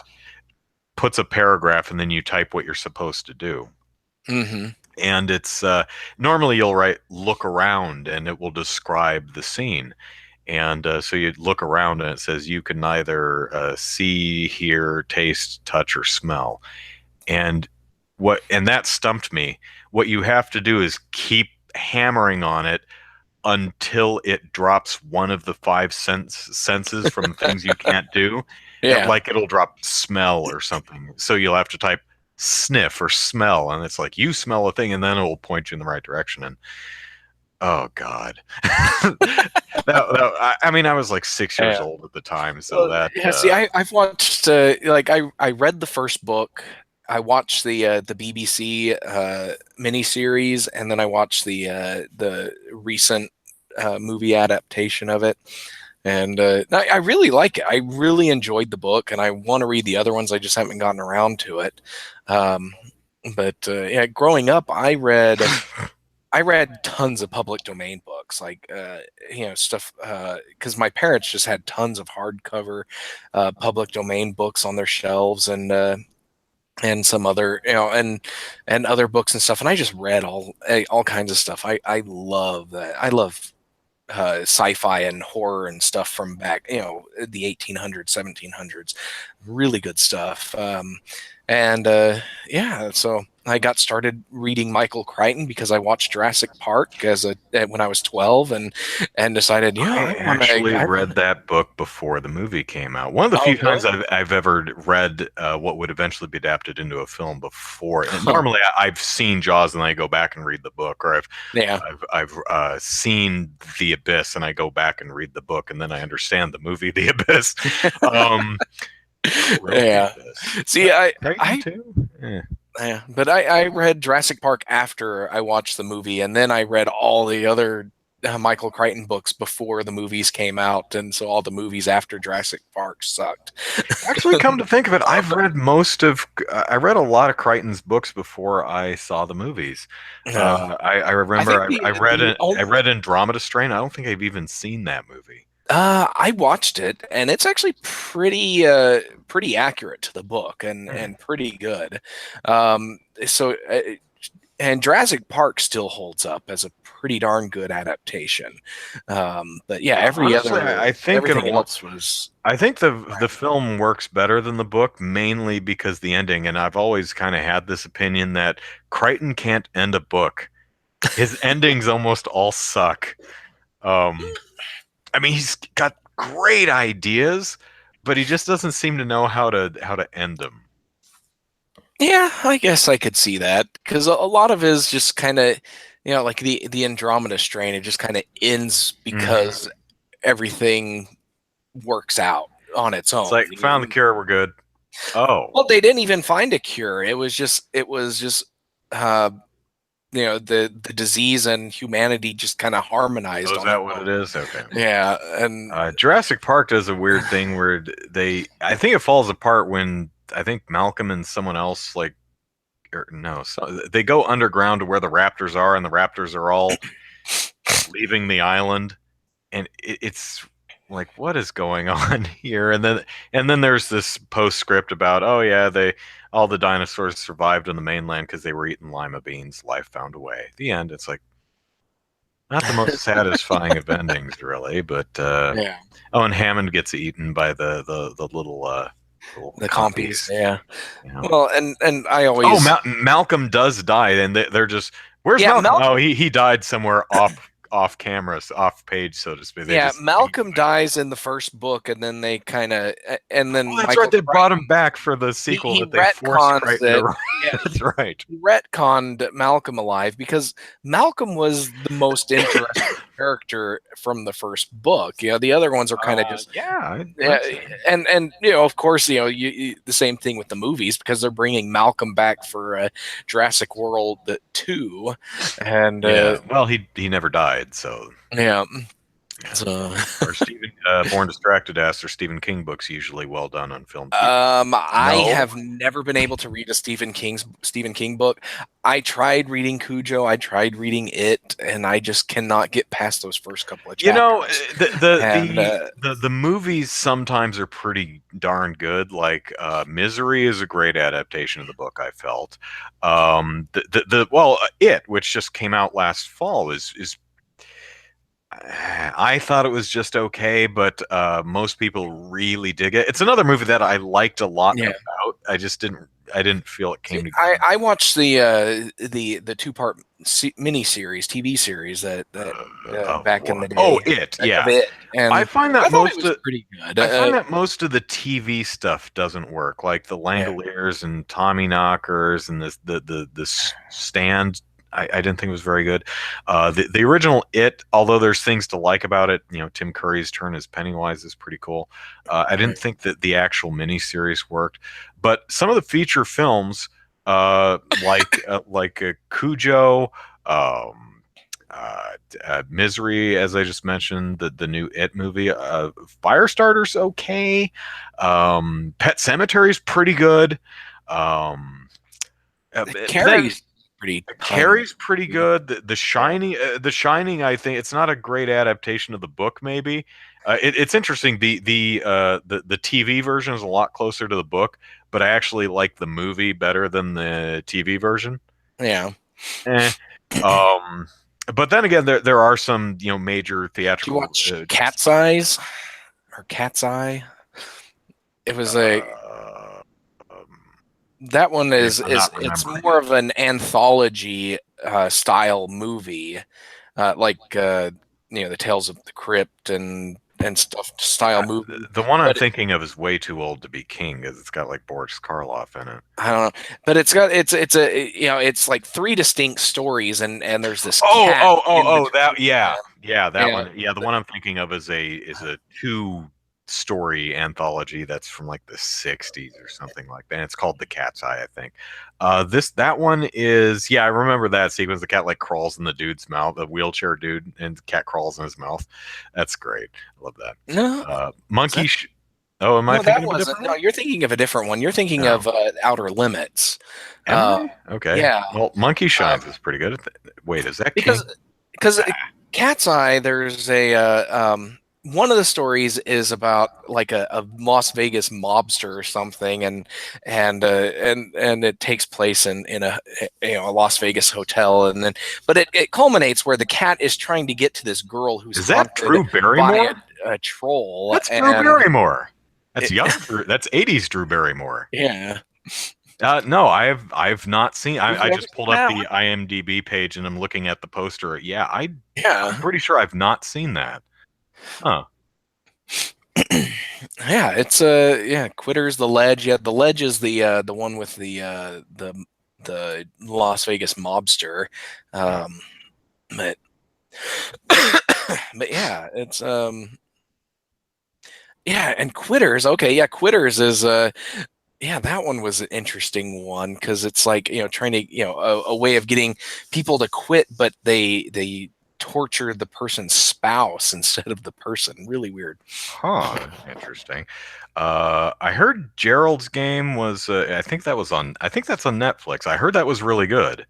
puts a paragraph and then you type what you're supposed to do. Hmm. And it's normally you'll write look around and it will describe the scene. And so you look around and it says you can neither see, hear, taste, touch, or smell. And and that stumped me. What you have to do is keep hammering on it until it drops one of the senses from things you can't do. And Yeah. like it'll drop smell or something. So you'll have to type sniff or smell, and it's like you smell a thing, and then it will point you in the right direction. And oh god, I mean, I was like 6 years Yeah. old at the time, so Well, that yeah. See, I've watched like I read the first book. I watched the BBC miniseries, and then I watched the recent movie adaptation of it. And I really like it. I really enjoyed the book, and I want to read the other ones. I just haven't gotten around to it. Um, but yeah, growing up, I read tons of public domain books, like stuff, because my parents just had tons of hardcover public domain books on their shelves, and some other and other books and stuff. And I just read all kinds of stuff. I love that. I love sci-fi and horror and stuff from back, the 1800s, 1700s. Really good stuff. And yeah, so I got started reading Michael Crichton because I watched Jurassic Park when I was 12, and decided, I I want actually to. read that book before the movie came out. One of the Oh, few really? times I've ever read what would eventually be adapted into a film before. And Huh. normally I've seen Jaws and I go back and read the book, or Yeah. I've seen The Abyss and I go back and read the book, and then I understand the movie The Abyss. Um, who wrote The Yeah. Abyss? See, Crichton too? Eh. but I read Jurassic Park after I watched the movie, and then I read all the other. Michael Crichton books before the movies came out, and so all the movies after Jurassic Park sucked. Actually, come to think of it, I read a lot of Crichton's books before I saw the movies. Yeah, I I think remember the I only read Andromeda Strain. I don't think I've even seen that movie. I watched it, and it's actually pretty accurate to the book, Hmm. and pretty good. Um, so and Jurassic Park still holds up as a pretty darn good adaptation. But yeah, Honestly, everything else was I think the film works better than the book, mainly because the ending. And I've always kind of had this opinion that Crichton can't end a book. His endings almost all suck. Um, I mean, he's got great ideas, but he just doesn't seem to know how to end them. yeah, I guess I could see that because a lot of it is just kind of like the Andromeda strain. It just kind of ends Hmm. because everything works out on its It's own. like found the cure, we're good. Oh, Well, they didn't even find a cure. It was just uh, the disease and humanity just kind of oh, harmonized is on their that what it own. is? Okay. Yeah, and Jurassic Park does a weird thing where I think it falls apart when I think Malcolm and someone else like, or no, so they go underground to where the raptors are, and the raptors are all leaving the island, and it's like, what is going on here? And then there's this postscript about, oh yeah, they all the dinosaurs survived on the mainland because they were eating lima beans. Life found a way. The end. It's like not the most satisfying of endings, really, but yeah, oh, and Hammond gets eaten by the little the compies. compies. Yeah. You know. Well, and I Oh, always Malcolm does die, and they're just, where's yeah Malcolm? Oh, Malcolm he died somewhere off camera, off page, so to speak. They yeah just Malcolm dies in the first book, and then they kind of and then oh, that's right. Michael They brought him Crichton back for the sequel he that they forced retcons Crichton to that. write. Yeah, That's right. he retconned Malcolm alive because Malcolm was the most interesting character from the first book. The other ones are kind of just Yeah, yeah, I'd say. and of course, the same thing with the movies because they're bringing Malcolm back for Jurassic World 2, and Yeah. Well, he never died, so yeah, yeah. so Or Stephen Born Distracted asked, are Stephen King books usually well done on film, TV? I No. have never been able to read a Stephen King book. I tried reading Cujo, I tried reading It, and I just cannot get past those first couple of You know, chapters. And the movies sometimes are pretty darn good. Like Misery is a great adaptation of the book, I felt. It, which just came out last fall, is I thought it was just okay, but most people really dig it. It's another movie that I liked a lot yeah, about. I didn't feel it see, came together. I watched the two-part mini series, TV series that back in the Oh, day, it, back of yeah. it, I and find that I thought it most was of pretty good. I find that most of the TV stuff doesn't work, like the Yeah, Langoliers and Tommy Knockers and Stand. I didn't think it was very good. The original It, although there's things to like about it, Tim Curry's turn as Pennywise is pretty cool. I right. didn't think that the actual miniseries worked, but some of the feature films, like Cujo. Um, Misery, as I just mentioned, the new It movie. Firestarter's okay. Pet Cemetery's pretty good. Um, then Carrie's pretty tiny. Carrie's pretty good. The Shining. I think it's not a great adaptation of the book. Maybe it's interesting. The TV version is a lot closer to the book, but I actually like the movie better than the TV version. Yeah. Eh. Um, but then again, there are some major Do you theatrical. watch Cat's Eyes or Cat's Eye? It was a Uh, um, that one is I'm not it's remembering more it. of an anthology style movie, like the Tales of the Crypt and stuff style movie. The one I'm But thinking of is way too old to be king because it's got like Boris Karloff in it. I don't know. But it's a it's like three distinct stories, and there's this Oh, cat in that between yeah, them. yeah, that Yeah, one. Yeah, the one I'm thinking of is a two. story anthology that's from like the 60s or something like that. And it's called The Cat's Eye, I think. That one is, yeah, I remember that sequence. The cat like crawls in the dude's mouth, the wheelchair dude, and the cat crawls in his mouth. That's great. I love that. No, is Monkey. that Oh, am I no? That thinking of a wasn't. different No, one? you're thinking of a different one. You're thinking No. of Outer Limits. Am Uh, I? Okay. yeah, Well, Monkey um, Shines is pretty good. Wait, is that because King? because Cat's Eye, there's a one of the stories is about like a Las Vegas mobster or something, and it takes place in a a Las Vegas hotel, and then but it culminates where the cat is trying to get to this girl who's Is that haunted Drew by Barrymore? a troll, That's Drew and Barrymore. That's it, young Drew. That's 80s Drew Barrymore. yeah. No, I've not seen. You've I never just seen pulled up that the one? IMDb page and I'm looking at the poster. Yeah, I'm Yeah. pretty sure I've not seen that. Huh. Yeah, it's yeah, Quitter's the Ledge. Yeah, the Ledge is the one with the Las Vegas mobster. Hmm. Um but but yeah, it's yeah, and Quitters. Okay, yeah, Quitters is yeah, that one was an interesting one because it's like, trying to, a way of getting people to quit, but they torture the person's spouse instead of the person. Really weird. Huh. Interesting. I heard Gerald's Game was. I think that was on. I think that's on Netflix. I heard that was really good.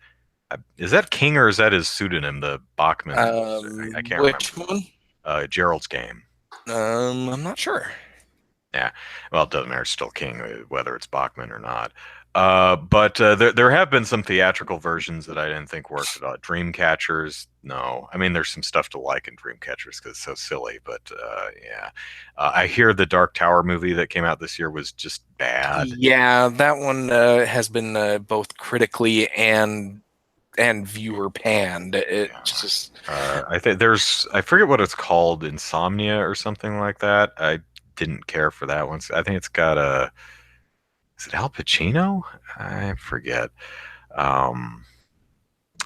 Is that King or is that his pseudonym, the Bachman? I can't remember. Which one? Gerald's Game. I'm not sure. Yeah, well, it doesn't matter. It's still King, whether it's Bachman or not. But there have been some theatrical versions that I didn't think worked at all. Dreamcatchers, no. I mean, there's some stuff to like in Dreamcatchers because it's so silly. But yeah, I hear the Dark Tower movie that came out this year was just bad. Yeah, that one has been both critically and viewer panned. It's Yeah. just I think I forget what it's called, Insomnia or something like that. I didn't care for that one. I think it's got is it Al Pacino? I forget. Um,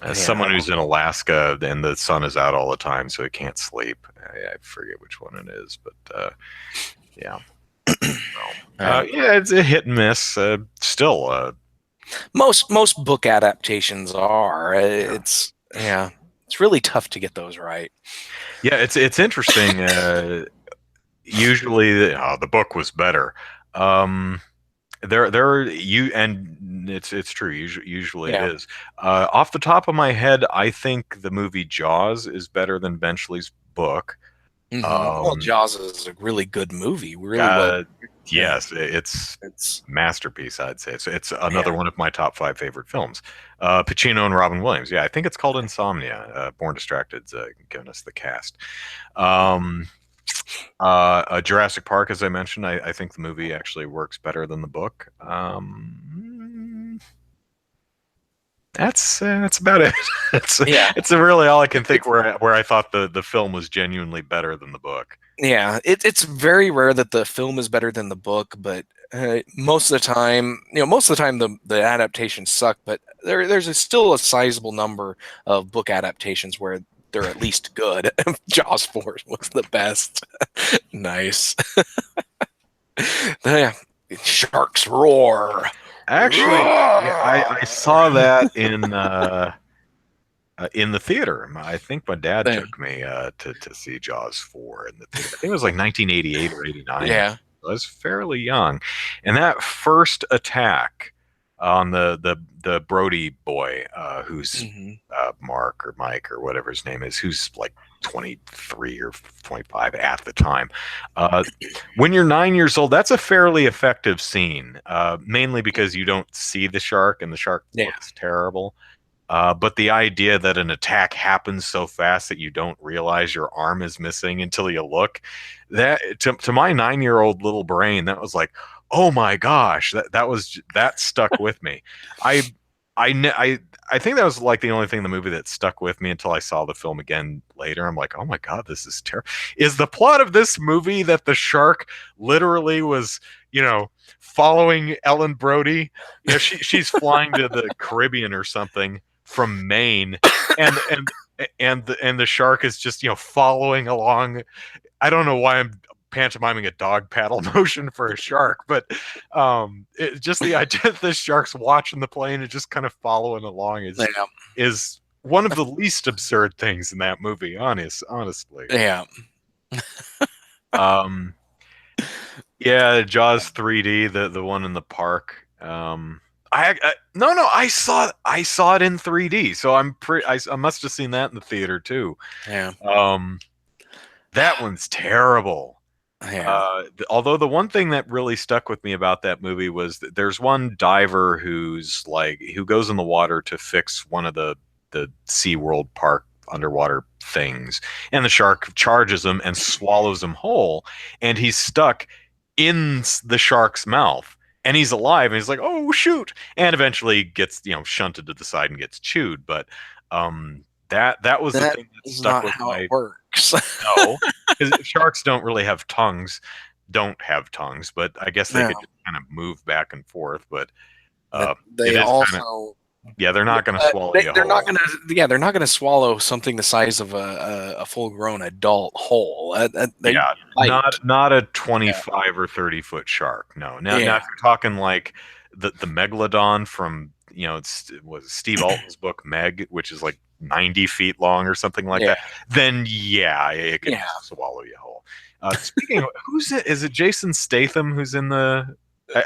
as yeah. someone who's in Alaska and the sun is out all the time, so he can't sleep. I forget which one it is, but yeah. Yeah, it's a hit and miss. Still, Most book adaptations are. yeah, It's yeah, it's really tough to get those right. yeah. It's interesting. Usually, the book was better. Um, there you and it's true. Usually it Yeah. is. Off the top of my head, I think the movie Jaws is better than Benchley's book. Well, Um, Jaws is a really good movie. Really well. uh, Yeah. yes, it's It's masterpiece. I'd say it's another yeah. one of my top five favorite films. Pacino and Robin Williams. Yeah, I think it's called Insomnia. Born Distracted's giving us the cast. Um, Jurassic Park, as I mentioned, I think the movie actually works better than the book. That's about it. it's Yeah. it's really all I can think It's where I thought the film was genuinely better than the book. yeah. It's very rare that the film is better than the book, but most of the time, most of the time the adaptations suck. But still a sizable number of book adaptations where they're at least good. Jaws 4 was the best. Nice. Yeah. Sharks roar. Actually, yeah, I saw that in the theater. I think my dad took me to see Jaws 4 in the theater. I think it was like 1988 or 89. Yeah. I was fairly young, and that first attack on the Brody boy, who's hmm Mark or Mike or whatever his name is, who's like 23 or 25 at the time. Uh, when you're 9 years old, that's a fairly effective scene, mainly because you don't see the shark and the shark Yeah. looks terrible. But the idea that an attack happens so fast that you don't realize your arm is missing until you look, that to my 9 year old little brain, that was like, oh my gosh, that stuck with me. I I ne- I think that was like the only thing in the movie that stuck with me until I saw the film again later. I'm like, oh my god, this is terrible. Is the plot of this movie that the shark literally was, following Ellen Brody? She's flying to the Caribbean or something from Maine, and and the shark is just following along. I don't know why I'm pantomiming a dog paddle motion for a shark, but just the idea that the shark's watching the plane and just kind of following along Yeah. is one of the least absurd things in that movie. Honestly. Yeah. Um, yeah, Jaws 3D, the one in the park. No, I saw it in 3D, so I must have seen that in the theater too. Yeah. Um, that one's terrible. Yeah. Although the one thing that really stuck with me about that movie was that there's one diver who goes in the water to fix one of the SeaWorld park underwater things, and the shark charges him and swallows him whole, and he's stuck in the shark's mouth. And he's alive, and he's like, "Oh shoot!" And eventually gets shunted to the side and gets chewed. But that was the That thing that is stuck not with how it my works. no, because sharks don't really have tongues, but I guess they No. could just kind of move back and forth. But But it they is kind of also yeah, they're not going to swallow you they're not whole. gonna they're not gonna swallow something the size of a full grown adult whole. They Yeah, bite. not a Yeah. 25 or 30-foot shark. No. Now Yeah. if you're talking like the megalodon from was Steve Alton's book Meg, which is like 90 feet long or something like Yeah. that, then yeah, it could Yeah. swallow you whole. Speaking of, who's it? Is it Jason Statham who's in the?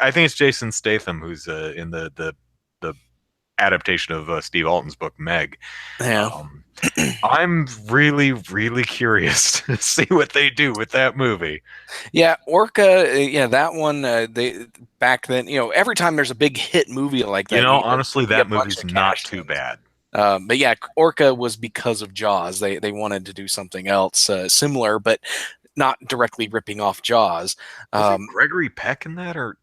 I think it's Jason Statham who's in the adaptation of Steve Alton's book Meg. Yeah. Um, I'm really, really curious to see what they do with that movie. Yeah, Orca, yeah, that one they back then, every time there's a big hit movie like that, Honestly, you get that a bunch movie's of not cash too ins. bad. But yeah, Orca was because of Jaws. They wanted to do something else similar, but not directly ripping off Jaws. Was it Um, Gregory Peck in that, or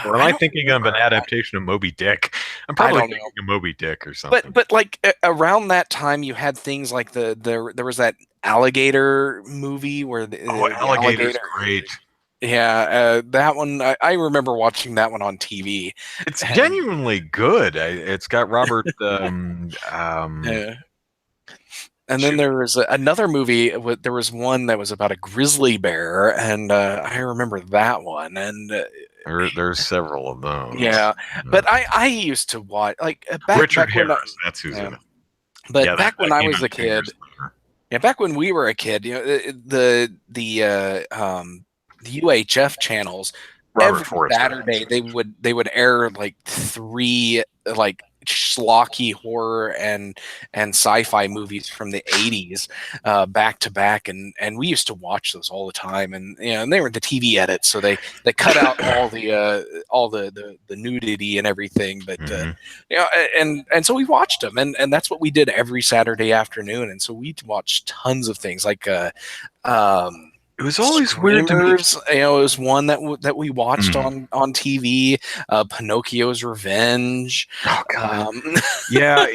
am I I don't thinking of an remember. adaptation of Moby Dick? I'm I probably don't thinking know. of Moby Dick or But something. but like around that time, you had things like there was that alligator movie where Oh, the Alligator's alligator. great. Yeah, that one I remember watching that one on TV, It's and genuinely good. It's got Robert. uh, and then Shoot, there was another movie. There was one that was about a grizzly bear, and I remember that one. And there's several of those. yeah, but I used to watch like Richard back when Harris, that's who's yeah, in it. but Yeah, back when that I came was out a 10 kid. years later. Yeah, back when we were a kid, the UHF channels Robert every Forrester. Saturday they would air like three like schlocky horror and sci-fi movies from the 80s back to back, and we used to watch those all the time, and they were the TV edits, so they cut out all the nudity and everything, but Hmm. you know and so we watched them, and that's what we did every Saturday afternoon, and so we watched tons of things like um It was always weird to me. Screamers, it was one that we watched Mhm. on TV. Pinocchio's Revenge. Oh God. Um, Yeah,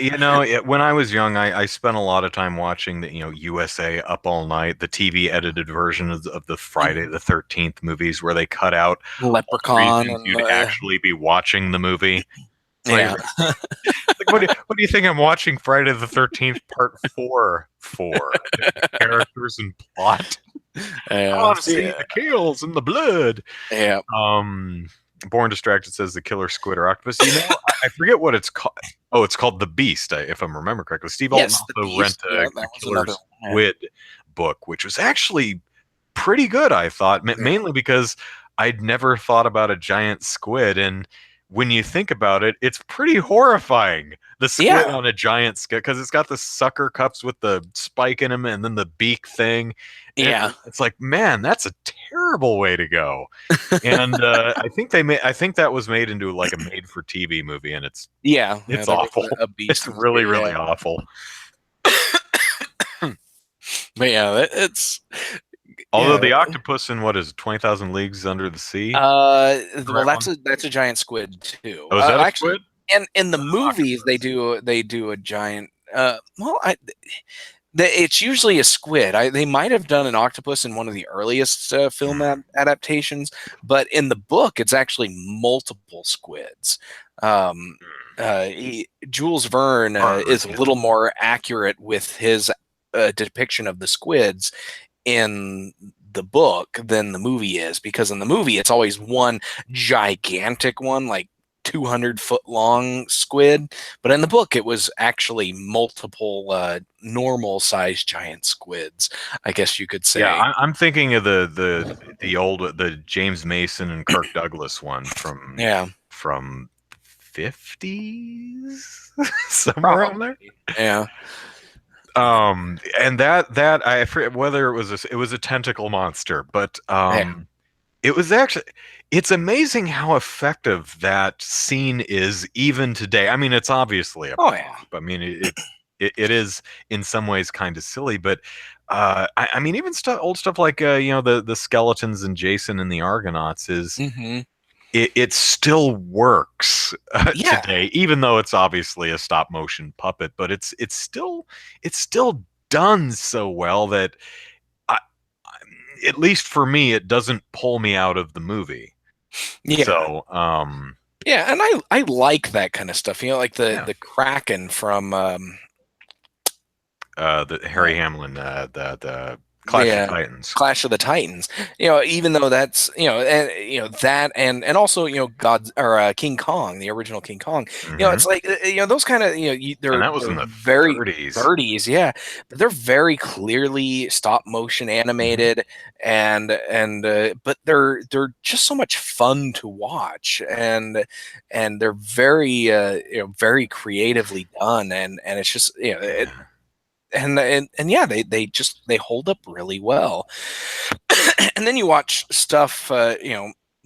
when I was young, I spent a lot of time watching the USA Up All Night, the TV edited version of the Friday the 13th movies, where they cut out all the Leprechaun reasons and you'd actually be watching the movie. It's like, yeah, what do you think I'm watching Friday the 13th Part 4 for? Characters and plot. I yeah, want to see the kills and the blood. yeah, Um, Born Distracted says the killer squid or octopus. I forget what it's called. Oh, it's called The Beast, if I'm remember correctly. Steve Alton yes, the also rent Beast. Yeah, a that was killer another one. squid book, which was actually pretty good, I thought, Yeah, mainly because I'd never thought about a giant squid. And when you think about it, it's pretty horrifying. The squid yeah, on a giant squid, because it's got the sucker cups with the spike in them and then the beak thing. And yeah, it's like, man, that's a terrible way to go. And I think that was made into like a made for TV movie, and yeah, yeah. it's There was awful. a It's Beast really, movie. really Yeah, awful. but yeah, it's Although yeah. the octopus in what is it, 20,000 Leagues Under the Sea? The Well, right one? that's a giant squid too. Oh, is that a Actually, squid? in the An movies octopus. they do a giant. Well, it's usually a squid. They might have done an octopus in one of the earliest film adaptations, but in the book, it's actually multiple squids. Um, Jules Verne Burn, is a yeah. little more accurate with his depiction of the squids in the book than the movie is, because in the movie it's always one gigantic one, like 200-foot long squid, but in the book it was actually multiple normal sized giant squids, I guess you could Yeah, say. I'm thinking of the old the James Mason and Kirk Douglas one Yeah, from 50s somewhere around there. probably. Yeah. And that I forget whether it was a tentacle monster, but Yeah. it was actually it's amazing how effective that scene is even today. I mean, it's obviously a Oh yeah. prop. I mean, it is in some ways kind of silly, but I mean, even old stuff like the skeletons and Jason and the Argonauts is Hmm. it still works Yeah. today, even though it's obviously a stop motion puppet, but it's still done so well that at least for me, it doesn't pull me out of the movie. Yeah. So, Yeah, and I like that kind of stuff. You know, like yeah, the Kraken from the uh, Harry Hamlin, the Clash of yeah, Titans. Clash of the Titans. You know, even though that's, and that, and also, God, or King Kong, the original King Kong. You know, Hmm. it's like, those kind of, And they're that was in they're the very 30s. 30s, yeah, but they're very clearly stop motion Hmm. animated, and but they're just so much fun to watch, and they're very very creatively done, and it's just, Yeah. and yeah, they hold up really well. And then you watch stuff,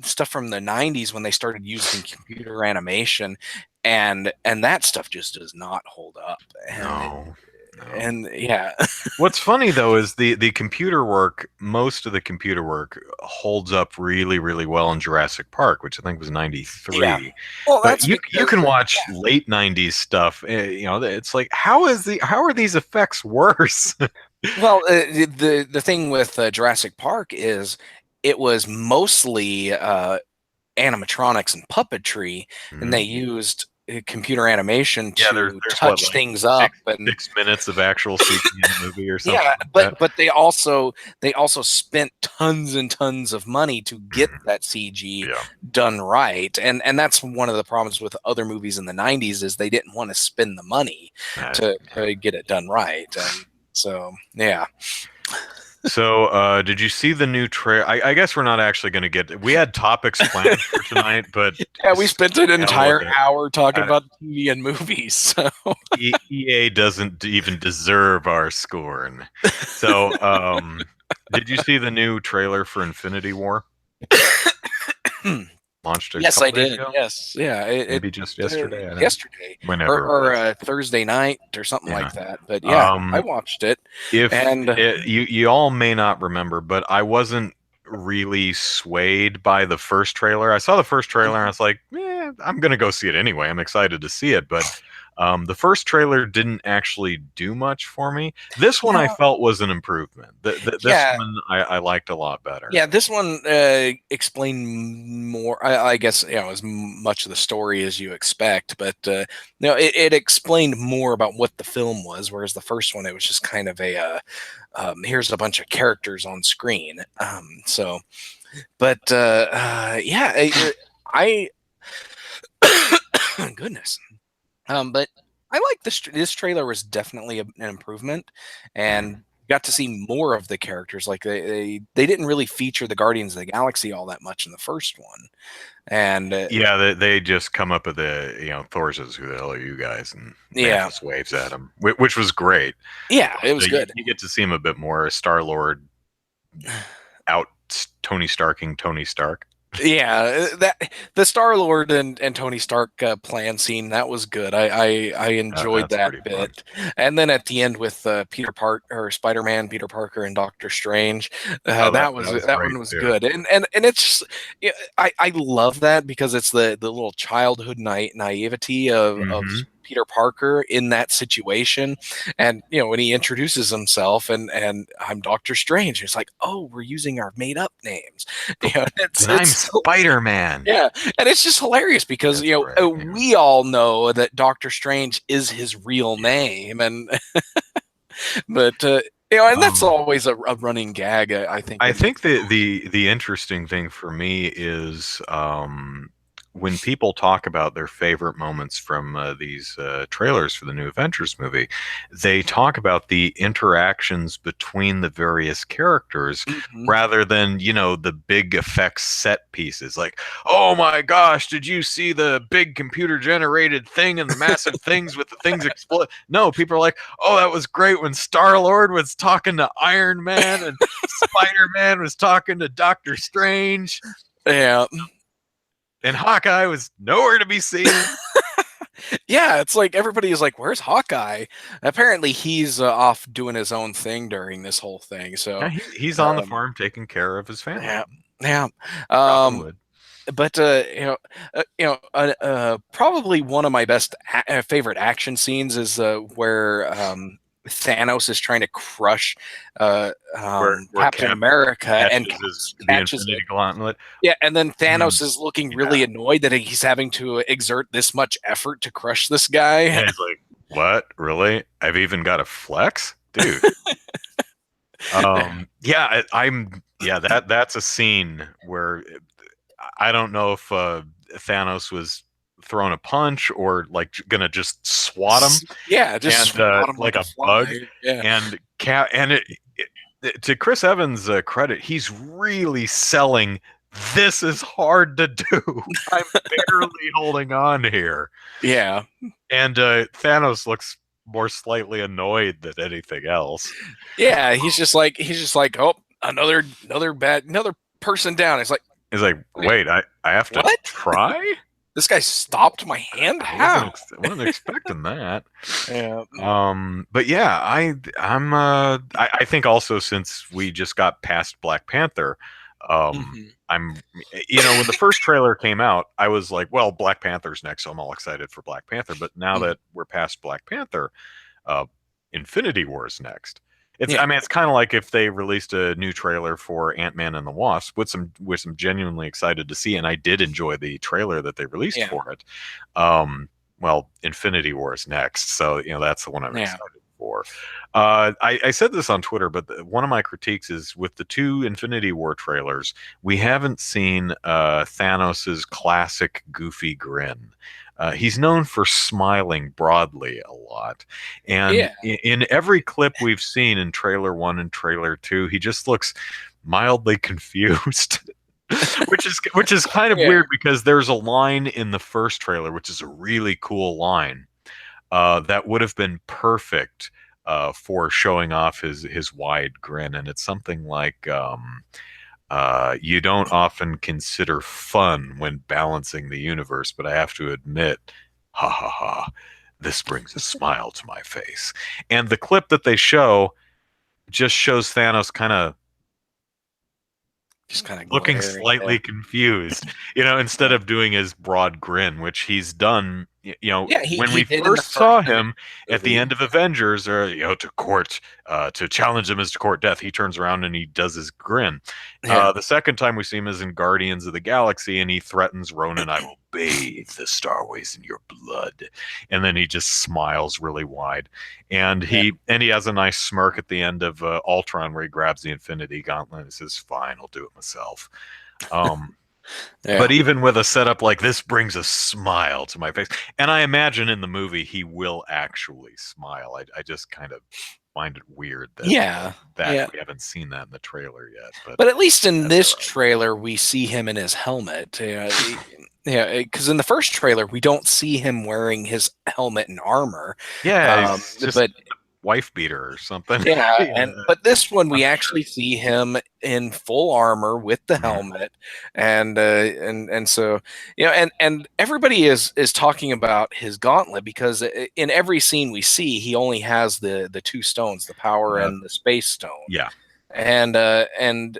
stuff from the 90s when they started using computer animation, and that stuff just does not hold up. and No, no. and yeah. What's funny though is the computer work, most of the computer work holds up really, really well in Jurassic Park, which I think was Yeah, 93. well, But that's you because can watch late 90s stuff, it's like how are these effects worse? well, the thing with Jurassic Park is it was mostly animatronics and puppetry, and they Mhm. used computer animation Yeah, to there's what, touch like things up. And 6 minutes of actual CG in the movie or something yeah, like but that. they also spent tons and tons of money to get Mhm. that CG Yeah. done right, and that's one of the problems with other movies in the 90s, is they didn't want to spend the money Uh, to get it done right. And so yeah. So, did you see the new trailer? I guess we're not actually going to get. We had topics planned for tonight, but Yeah, we just spent an hell with entire it. hour talking Uh, about TV and movies. So EA doesn't even deserve our scorn. So, did you see the new trailer for Infinity War? Launched a yes, I couple days did. ago, Yes, yeah, maybe just yesterday. I don't. yesterday, Whenever it or was. Thursday night or something Yeah. like that. But yeah, I Um, watched it, if and you all may not remember, but I wasn't really swayed by the first trailer. I saw the first trailer and I was like, I'm gonna go see it anyway. I'm excited to see it, but the first trailer didn't actually do much for me. This one I yeah, felt was an improvement. This yeah, one I liked a lot better. yeah. This one explained more. I guess, as much of the story as you expect, but no, it explained more about what the film was, whereas the first one, it was just kind of here's a bunch of characters on screen. So, but yeah, I goodness. But I like this. This trailer was definitely an improvement, Mhm. and got to see more of the characters. Like they didn't really feature the Guardians of the Galaxy all that much in the first one, and Yeah, they just come up with Thor says, "Who the hell are you guys?" and yeah, Mantis waves at him, which was great. yeah, it So was good. you get to see him a bit more. Star Lord out Tony Starking Tony Stark. Yeah, that the Star Lord and Tony Stark plan scene, that was good. I enjoyed That's that pretty fun. bit, and then at the end with Peter Park or Spider Man, Peter Parker, and Doctor Strange, Oh, that was that great one was too. good. And it's just, yeah, I love that because it's the little childhood naivety of Hmm. Peter Parker in that situation, and when he introduces himself, and I'm Doctor Strange, it's like, oh, we're using our made up names. And I'm It's Spider Man. yeah, and it's just hilarious because That's great. Yeah. we all know that Doctor Strange is his real Yeah. name, and but And that's always a running gag. I think I in this think the interesting thing for me is when people talk about their favorite moments from these trailers for the new Avengers movie, they talk about the interactions between the various characters Mhm. rather than, the big effects set pieces. Like, oh my gosh, did you see the big computer generated thing and the massive things with the things explode? No, people are like, oh, that was great when Star-Lord was talking to Iron Man and Spider-Man was talking to Doctor Strange, Yeah. and Hawkeye was nowhere to be seen. Yeah, it's like everybody is like, "Where's Hawkeye?" Apparently, he's off doing his own thing during this whole thing. Yeah, So, he's on the um, farm taking care of his family, yeah, yeah. chopping Um, wood. but probably one of my best favorite action scenes is where Thanos is trying to crush Where Captain Cap America and catches the catches it. Infinity Gauntlet. Yeah, and then Mm, Thanos is looking yeah, really annoyed that he's having to exert this much effort to crush this guy. yeah. He's like, "What? Really? I've even got a flex, dude." Yeah, yeah. That's a scene where I don't know if Thanos was throwing a punch or like gonna just swat him Yeah, just and swat him like like a a bug. fly. Yeah. And cat and to Chris Evans' credit, he's really selling. This is hard to do. I'm barely holding on here. Yeah. And Thanos looks more slightly annoyed than anything else. Yeah, he's just like, "Oh, another person down." It's like, He's like, "Wait, wait, I have to what? try? This guy stopped my hand? How?" I wasn't expecting that. Yeah. But yeah, I think also since we just got past Black Panther, Mhm. I'm when the first trailer came out, I was like, well, Black Panther's next, so I'm all excited for Black Panther. But now Mhm. that we're past Black Panther, uh, Infinity War's next. I Yeah. mean, it's kind of like if they released a new trailer for Ant-Man and the Wasp, with some genuinely excited to see, and I did enjoy the trailer that they released Yeah. for it. Um, well, Infinity War is next, so that's the one I'm Yeah. excited for. I said this on Twitter, but one of my critiques is with the two Infinity War trailers, we haven't seen Thanos's classic goofy grin. He's known for smiling broadly a lot, and Yeah. in every clip we've seen in trailer one and trailer two, he just looks mildly confused. which is kind of Yeah. weird because there's a line in the first trailer which is a really cool line that would have been perfect for showing off his wide grin, and it's something like you don't often consider fun when balancing the universe, but I have to admit, ha ha ha, this brings a smile to my face. And the clip that they show just shows Thanos kind of Just kind of looking glaring. Yeah. slightly confused, instead Yeah. of doing his broad grin, which he's done. Yeah, he When he we did in the first first saw him at the movie. end of Avengers, or to court, to challenge him as to court death, he turns around and he does his grin. Yeah. The second time we see him is in Guardians of the Galaxy, and he threatens Ronan, "I will bathe the starways in your blood," and then he just smiles really wide, and Yeah. he has a nice smirk at the end of Ultron where he grabs the Infinity Gauntlet and says, "Fine, I'll do it myself." Um, but Yeah. even with a setup like this, brings a smile to my face, and I imagine in the movie he will actually smile. I just kind of find it weird that Yeah. Yeah. we haven't seen that in the trailer yet, but But at least in that's all this right. trailer, we see him in his helmet. Yeah, because in the first trailer, we don't see him wearing his helmet and armor. Yeah, he's just But wife beater or something. yeah, Yeah, but this one I'm we sure. actually see him in full armor with the Mhm. helmet, and so and everybody is talking about his gauntlet because in every scene we see he only has the two stones, the power Uh, and the space stone, yeah. and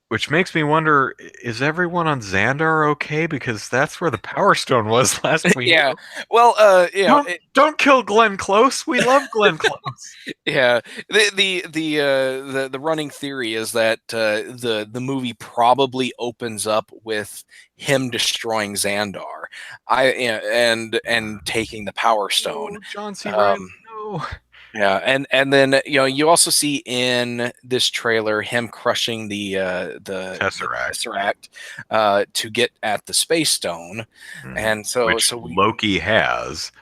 Which makes me wonder, is everyone on Xandar okay? Because that's where the Power Stone was last we yeah, knew. well, Don't don't kill Glenn Close. We love Glenn Close. yeah, the running theory is that the movie probably opens up with him destroying Xandar, and taking the Power Stone. No, John C. Riley, Um, no. Yeah, and then you also see in this trailer him crushing the Tesseract, Tesseract to get at the Space Stone, mhm, and so which so we Loki has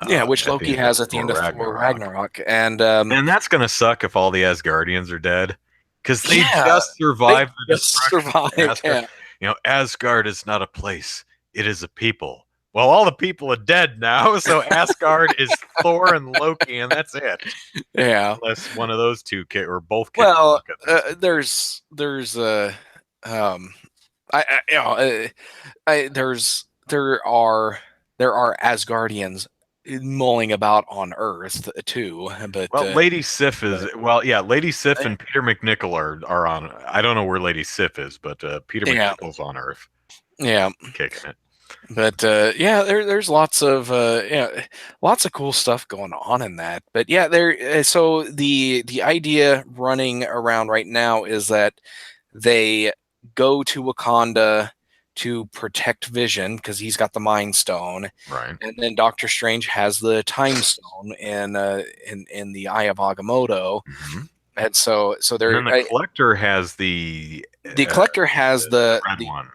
yeah, which at the Loki end of has at the Thor end of Thor Ragnarok. Ragnarok, and And that's gonna suck if all the Asgardians are dead, because they yeah, just they survived the just destruction of survived. Asgard. Yeah, Asgard is not a place; it is a people. Well, all the people are dead now, so Asgard is Thor and Loki, and that's it. yeah. Unless one of those two kick or both kick the Well, bucket, then there's um, I there are Asgardians mulling about on Earth too, but well, Lady Sif is but yeah, Lady Sif uh, and Peter McNichol are on. I don't know where Lady Sif is, but Peter yeah, McNichol's on Earth, yeah, kicking it. but yeah, there's lots of lots of cool stuff going on in that. But yeah, so the idea running around right now is that they go to Wakanda to protect Vision because he's got the Mind Stone, Right. and then Doctor Strange has the Time Stone in the Eye of Agamotto, Hmm. and so And there then the Collector has the Collector has the red one,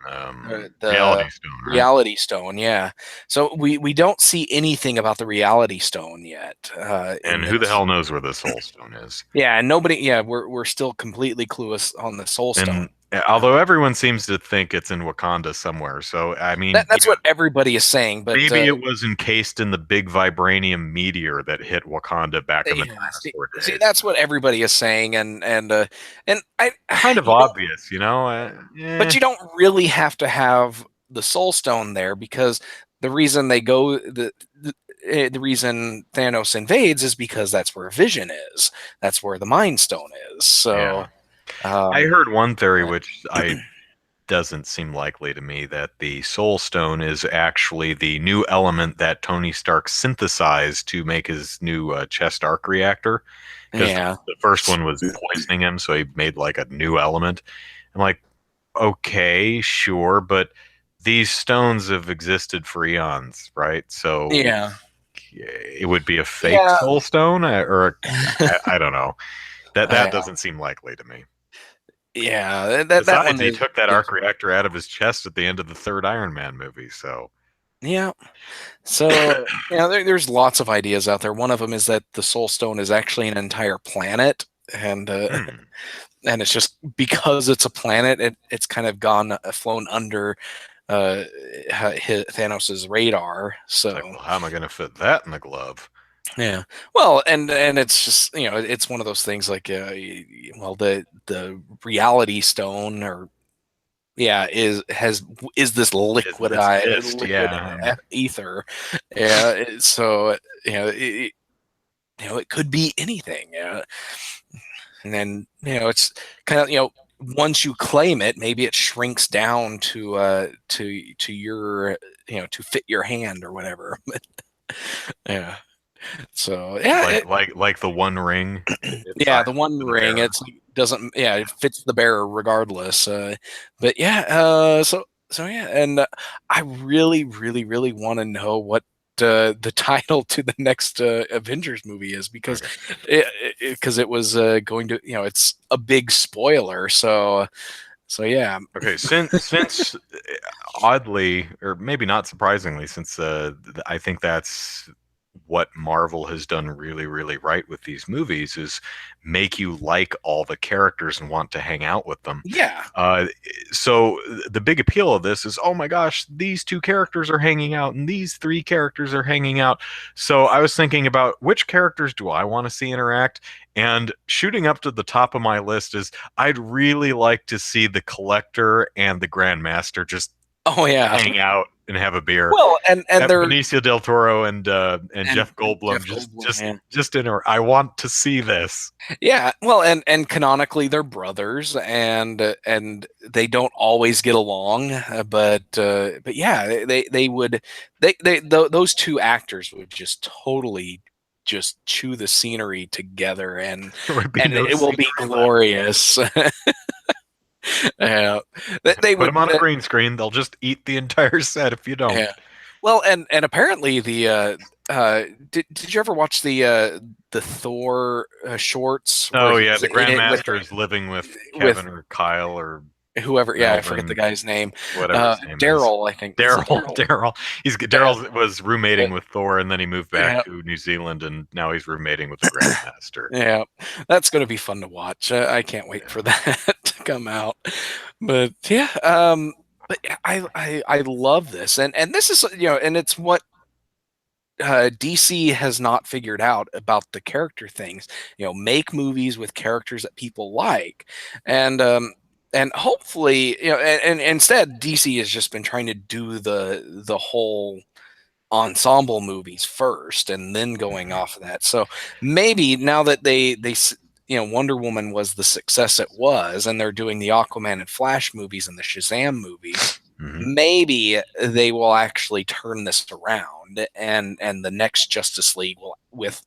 the Reality Stone, right? Reality Stone, yeah. So we don't see anything about the Reality Stone yet in And who the this. hell knows where the Soul Stone is? Yeah, and nobody. Yeah, we're still completely clueless on the Soul Stone. And although everyone seems to think it's in Wakanda somewhere, so I mean, That's what everybody is saying, but maybe it was encased in the big vibranium meteor that hit Wakanda back in the yeah, dinosaur see, days. that's what everybody is saying, and I, Kind of you don't, obvious, you know? but you don't really have to have the Soul Stone there because the reason they go the reason Thanos invades is because that's where Vision is. That's where the Mind Stone is. Yeah. So, I um, heard one theory, which I doesn't seem likely to me, that the Soul Stone is actually the new element that Tony Stark synthesized to make his new chest arc reactor. Because yeah, the first one was poisoning him, so he made like a new element. I'm like, okay, sure, but these stones have existed for eons, right? So yeah, it would be a fake yeah. Soul Stone, I don't know. That Uh, doesn't seem likely to me. yeah, that Besides, one he is, took that arc is reactor out of his chest at the end of the third Iron Man movie. So, yeah. So there's lots of ideas out there. One of them is that the Soul Stone is actually an entire planet, and hmm. and it's just because it's a planet, it's kind of gone flown under uh, Thanos's radar. It's like, So well, how am I going to fit that in the glove? yeah, well, and it's just it's one of those things like well the Reality Stone or yeah is this It's mist, liquid yeah. ether, yeah. So it could be anything, and then it's kind of once you claim it, maybe it shrinks down to your to fit your hand or whatever. Yeah. So yeah, Like the One Ring. It's yeah, signed the One to the Ring, bearer. it's doesn't, yeah, it fits the bearer regardless. But yeah, so yeah, and I really, really, really want to know what the title to the next Avengers movie is because Okay. it was going to, it's a big spoiler. So yeah, Okay. Since oddly, or maybe not surprisingly, since I think that's what Marvel has done really, really right with these movies is make you like all the characters and want to hang out with them. yeah, Uh, so the big appeal of this is, oh my gosh, these two characters are hanging out and these three characters are hanging out. So I was thinking about which characters do I want to see interact? And shooting up to the top of my list is I'd really like to see the Collector and the Grandmaster just oh yeah. hang out and have a beer. Well, and they're Benicio del Toro and Jeff and Goldblum Jeff just Goldblum, just yeah. just in a, I want to see this. Yeah, well, and canonically they're brothers, and they don't always get along, but yeah, they would those two actors would just totally just chew the scenery together, There would be and no it will be scenery left. glorious. Yeah, they Put them would. on a green screen. They'll just eat the entire set if you don't. Yeah. Well, and apparently Did you ever watch the Thor shorts where Oh yeah, he's the in it Grandmaster is living with with Kevin or Kyle or whoever? Yeah, I forget the Melvin, guy's name. whatever his name is. Daryl, I think. Is it Daryl, Daryl? Daryl. Yeah. Daryl was roommating with Thor, and then he moved back Yeah. to New Zealand, and now he's roommating with the Grandmaster. Yeah, that's going to be fun to watch. I can't wait for Yeah. that to come out. But yeah, but yeah, I love this, and this is and it's what DC has not figured out about the character things. Make movies with characters that people like, and hopefully and instead DC has just been trying to do the whole ensemble movies first and then going Mhm. off of that. So maybe now that Wonder Woman was the success it was and they're doing the Aquaman and Flash movies and the Shazam movies, Mhm. maybe they will actually turn this around and the next Justice League will, with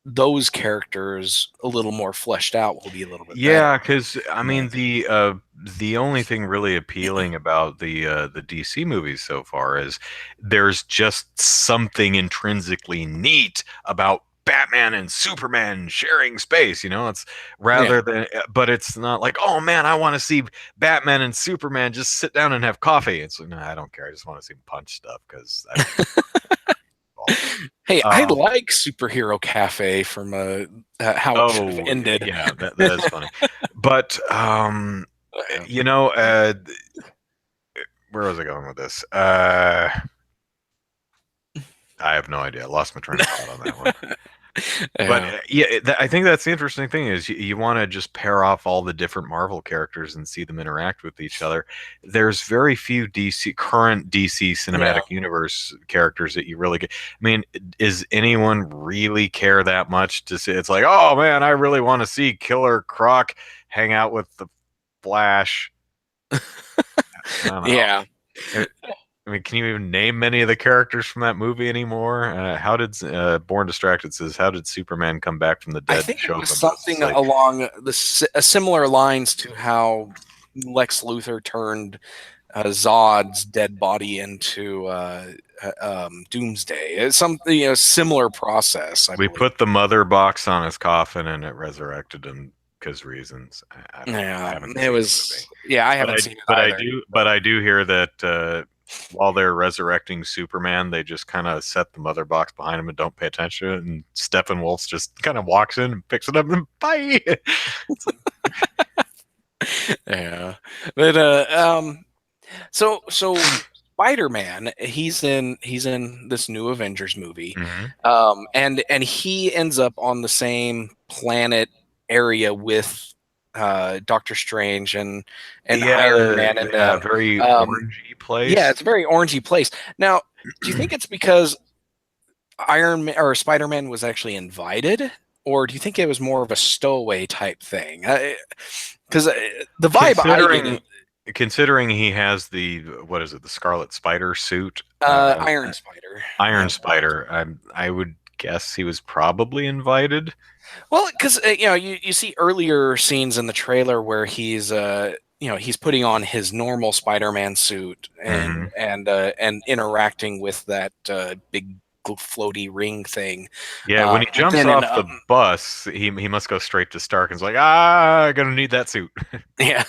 those characters a little more fleshed out, will be a little bit better. Yeah, because I Yeah. mean the only thing really appealing about the DC movies so far is there's just something intrinsically neat about Batman and Superman sharing space. It's Yeah. rather than, but it's not like, oh man, I want to see Batman and Superman just sit down and have coffee. It's like, no, I don't care. I just want to see them punch stuff because I don't care about Hey, I football. like Superhero Cafe from how it should have Oh ended. yeah, that is funny, but Yeah. you know, where was I going with this? I have no idea. I lost my train of thought on that one. But Yeah. yeah, I think that's the interesting thing is you want to just pair off all the different Marvel characters and see them interact with each other. There's very few current DC Yeah. cinematic universe characters that you really get. I mean, is anyone really care that much to see? It's like, oh man, I really want to see Killer Croc hang out with the Flash. I don't know. Yeah. I mean, can you even name many of the characters from that movie anymore? How did Born Distracted says, how did Superman come back from the I dead to think it show up was on Justice something League? along similar lines to how Lex Luthor turned Zod's dead body into Doomsday. It's something, similar process, I We believe. put the mother box on his coffin and it resurrected him because reasons. I don't know. I Yeah, haven't it seen the movie, was. Yeah, I but haven't seen it but I either. do but So. I do hear that while they're resurrecting Superman, they just kind of set the mother box behind him and don't pay attention to it. And Steppenwolf just kind of walks in and picks it up and bye. It's like, Yeah, but so Spider-Man, he's in this new Avengers movie, mhm. and he ends up on the same planet area with Doctor Strange and Iron Yeah, Man and yeah, them. very Um, orangey yeah, place. it's a very orangey place. Now, do you think it's because Iron Man or Spider-Man was actually invited, or do you think it was more of a stowaway type thing? Because the vibe I get is Considering considering he has the what is it, the Scarlet Spider suit, Iron Spider. Iron Yeah. Spider, I would guess he was probably invited. Well, because you see earlier scenes in the trailer where he's putting on his normal Spider-Man suit Hmm. and interacting with that big floaty ring thing. Yeah, when he But jumps then in off the bus, he must go straight to Stark and is like, I'm gonna need that suit. yeah.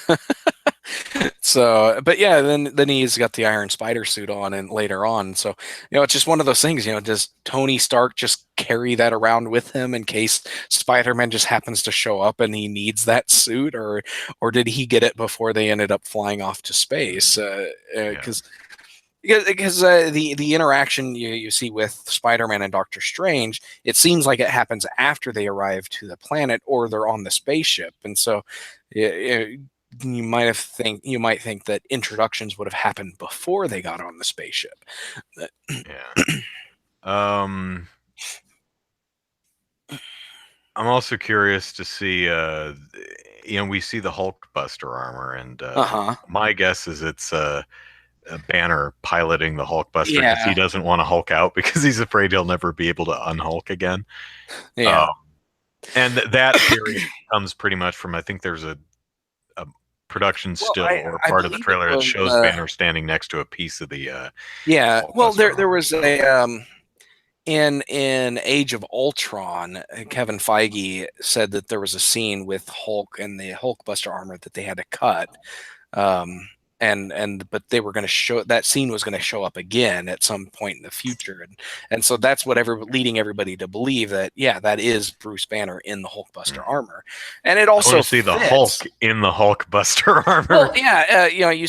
So, but yeah, then he's got the Iron Spider suit on, and later on, so it's just one of those things. Does Tony Stark just carry that around with him in case Spider-Man just happens to show up and he needs that suit, or did he get it before they ended up flying off to space? Yeah. Because the interaction you see with Spider-Man and Doctor Strange, it seems like it happens after they arrive to the planet or they're on the spaceship, and so yeah, you might think that introductions would have happened before they got on the spaceship. Yeah. Um, I'm also curious to see, we see the Hulk Buster armor, and Uh-huh. my guess is it's Banner piloting the Hulk Buster because he Yeah. doesn't want to Hulk out because he's afraid he'll never be able to unhulk again. Um, Yeah. and that theory comes pretty much from, I think there's a production Well, still I or I part of the believe it trailer that was shows Banner standing next to a piece of the yeah. Hulk Well, Buster there armor. was So a in Age of Ultron, Kevin Feige said that there was a scene with Hulk and the Hulkbuster armor that they had to cut. Um, and but they were going to show that scene was going to show up again at some point in the future, and so that's what leading everybody to believe that yeah, that is Bruce Banner in the Hulkbuster armor, and it I want also to see the Hulk fits. in the Hulk Buster armor. Well, yeah, you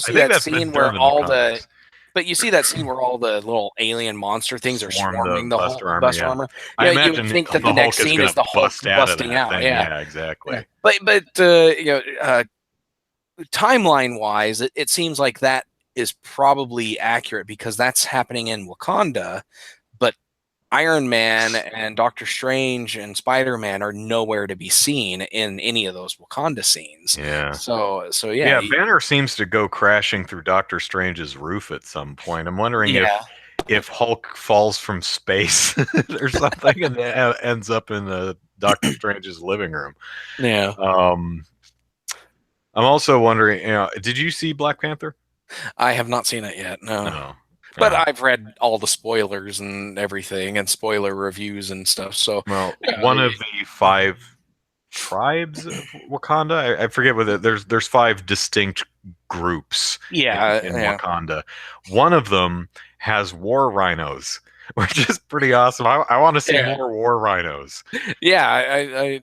I see think that that's been scene where done in the all the comics. but you see that scene where all the little alien monster things are Swarm the swarming the Buster Hulk armor, Buster yeah. armor. I You would imagine think that the the next Hulk is scene going is to the Hulk bust out of busting that out. thing. Yeah, Yeah, yeah. exactly. But timeline wise, it seems like that is probably accurate because that's happening in Wakanda. But Iron Man and Doctor Strange and Spider Man are nowhere to be seen in any of those Wakanda scenes. Yeah. So yeah, Yeah, Banner seems to go crashing through Doctor Strange's roof at some point. I'm wondering yeah, if Hulk falls from space or something and ends up in Doctor Strange's living room. yeah. Um, I'm also wondering, did you see Black Panther? I have not seen it yet. No. No. But Oh. I've read all the spoilers and everything and spoiler reviews and stuff. So, Well, yeah, one of the five tribes of Wakanda, I forget whether there's five distinct groups in yeah, Wakanda. One of them has war rhinos, which is pretty awesome. I want to see yeah, more war rhinos. yeah.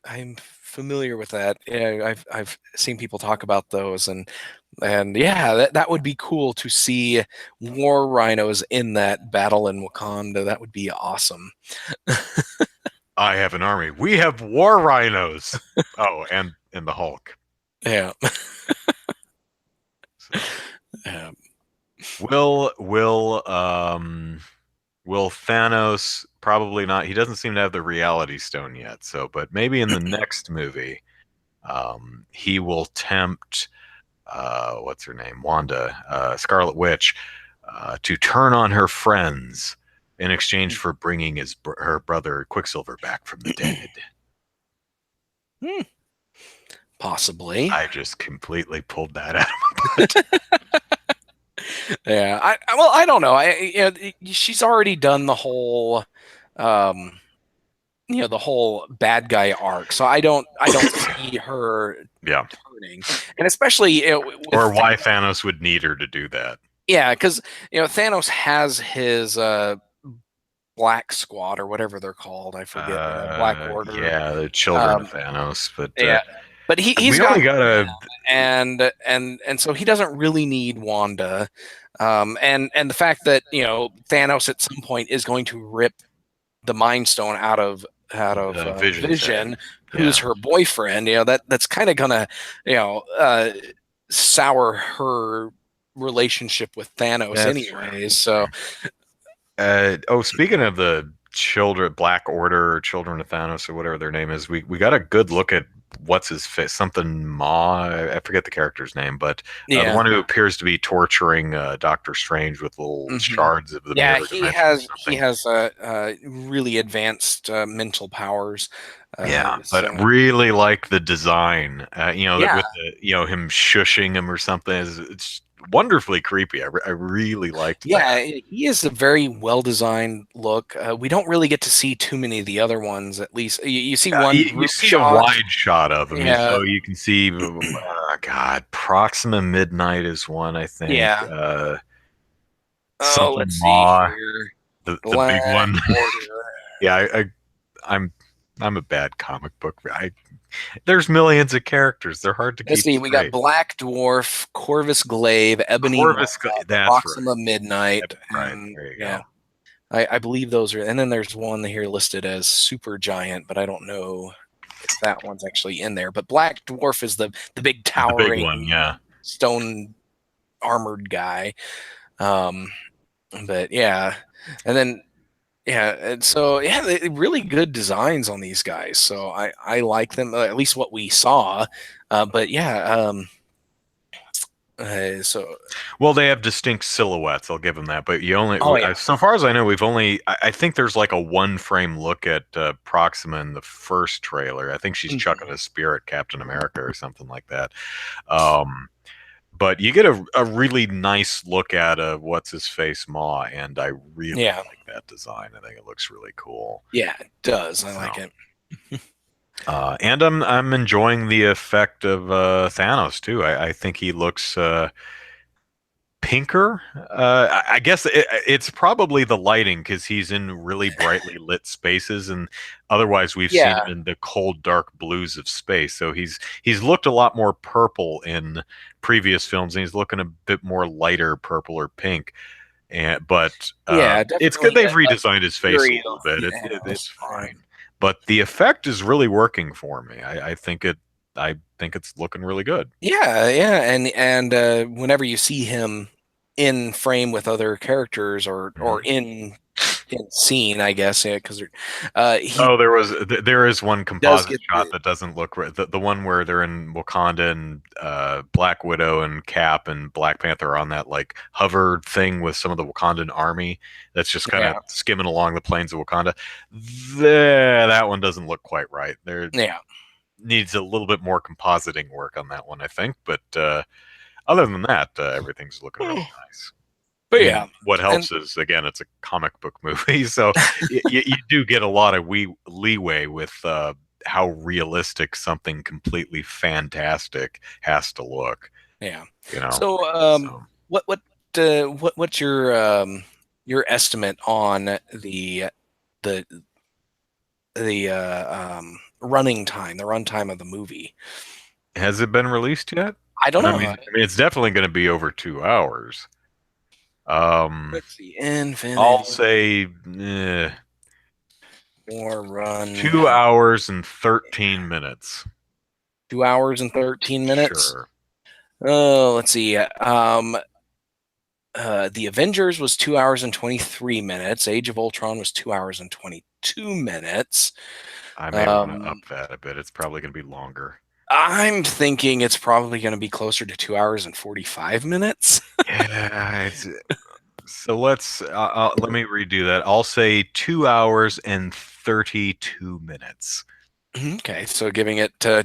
I'm familiar with that. Yeah, I've seen people talk about those, and yeah, that would be cool to see war rhinos in that battle in Wakanda. That would be awesome. I have an army. We have war rhinos. Oh, and the Hulk. Yeah. So Yeah. will will um will Thanos probably not? He doesn't seem to have the Reality Stone yet. So, but maybe in the next movie, he will tempt what's her name, Wanda, Scarlet Witch, to turn on her friends in exchange for bringing her brother Quicksilver back from the dead. Hmm, possibly. I just completely pulled that out of my butt. Yeah. Well, I don't know. She's already done the whole um the whole bad guy arc. So I don't see her Yeah, turning. And especially or with why Thanos would need her to do that. yeah, cuz Thanos has his Black Squad or whatever they're called. I forget. Black Order. Yeah, the children of Um Thanos, but yeah. But he's we got only got them, a and so he doesn't really need Wanda. And the fact that Thanos at some point is going to rip the Mind Stone out of Vision's head. Vision, who's Yeah, her boyfriend. That's kind of gonna you know uh, sour her relationship with Thanos, that's true. anyways. So Speaking of the children, Black Order, or Children of Thanos, or whatever their name is, we got a good look at what's his face, something Ma. I forget the character's name, but the yeah, one who appears to be torturing Doctor Strange with little hmm shards of the yeah, mirror he dimension or has he something. has really advanced mental powers. Yeah, but So really like the design. That yeah, with the him shushing him or something it's wonderfully creepy. I really liked yeah, that. he is a very well designed look. We don't really get to see too many of the other ones. At least you see one You group see a shot. wide shot of him, Yeah, so you can see. God, Proxima Midnight is one, I think. yeah. Oh, Something let's see Maw, here. the big Black one. Order. Yeah, I'm I'm a bad comic book. There's millions of characters. They're hard to Let's keep see. We got straight. Black Dwarf, Corvus Glaive, Ebony Maw, That's right. Proxima Midnight, Right. and There you yeah, go. I believe those are. And then there's one here listed as Super Giant, but I don't know if that one's actually in there. But Black Dwarf is the big The big one, towering yeah. stone armored guy. Um, but yeah, and then yeah, and so yeah, really good designs on these guys. So I like them, at least what we saw. But yeah, so Well, they have distinct silhouettes. I'll give them that. But you only, oh yeah, so far as I know, we've only. I think there's like a one frame look at Proxima in the first trailer. I think she's chucking mhm. a spear at Captain America or something like that. Um, but you get a really nice look at a what's his face Maw, and I really Yeah, like that design. I think it looks really cool. yeah, it does. I like So, it. and I'm enjoying the effect of Thanos too. I think he looks pinker. I guess it's probably the lighting because he's in really brightly lit spaces, and otherwise we've seen him Yeah, in the cold, dark blues of space. So he's looked a lot more purple in previous films, and he's looking a bit more lighter purple or pink. And but yeah, it's good definitely they've a redesigned his face a ethereal little bit. It's Thanos. Yeah. fine, but the effect is really working for me. I think it. I think it's looking really good. Yeah, yeah, and whenever you see him in frame with other characters or Mhm. in scene, I guess, yeah, because he Oh, there is one does composite get shot that doesn't look right. The one where they're in Wakanda and Black Widow and Cap and Black Panther are on that like hover thing with some of the Wakandan army that's just kind of yeah, skimming along the plains of Wakanda. There, that one doesn't look quite right. There yeah. needs a little bit more compositing work on that one, I think. But other than that, everything's looking really nice. But And yeah, what and helps is again, it's a comic book movie, so you do get a lot of leeway with how realistic something completely fantastic has to look. yeah. You know, So, so what's your estimate on the running time, the runtime of the movie? has it been released yet? I don't I know. mean, it's definitely going to be over 2 hours. Um, Let's see, I'll Infinity say War run 2 hours and 13 minutes. 2 hours and 13 minutes. Sure. Oh, let's see. The Avengers was 2 hours and 23 minutes. Age of Ultron was 2 hours and 22 minutes. I may want to Um, up that a bit. It's probably going to be longer. I'm thinking it's probably going to be closer to 2 hours and 45 minutes. Yeah, so let me redo that. I'll say 2 hours and 32 minutes. Okay, so giving it 10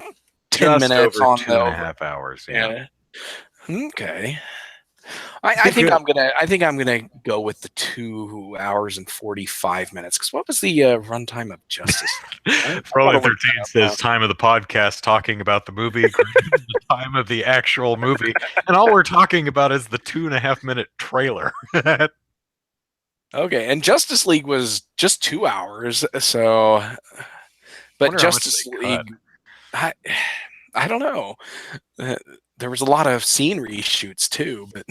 Just minutes over on two the and a over. half hours. Yeah. Yeah. Okay. It's I been think good. I'm gonna go with the 2 hours and 45 minutes. Because what was the runtime of Justice League? I Probably gotta look that 13 up now. says time of the podcast talking about the movie, greater than the time of the actual movie. And all we're talking about is the 2.5 minute trailer. I Okay, and Justice League was just 2 hours. So, but wonder how much Justice they cut. League, I, I don't know. Uh, there was a lot of scene reshoots too, but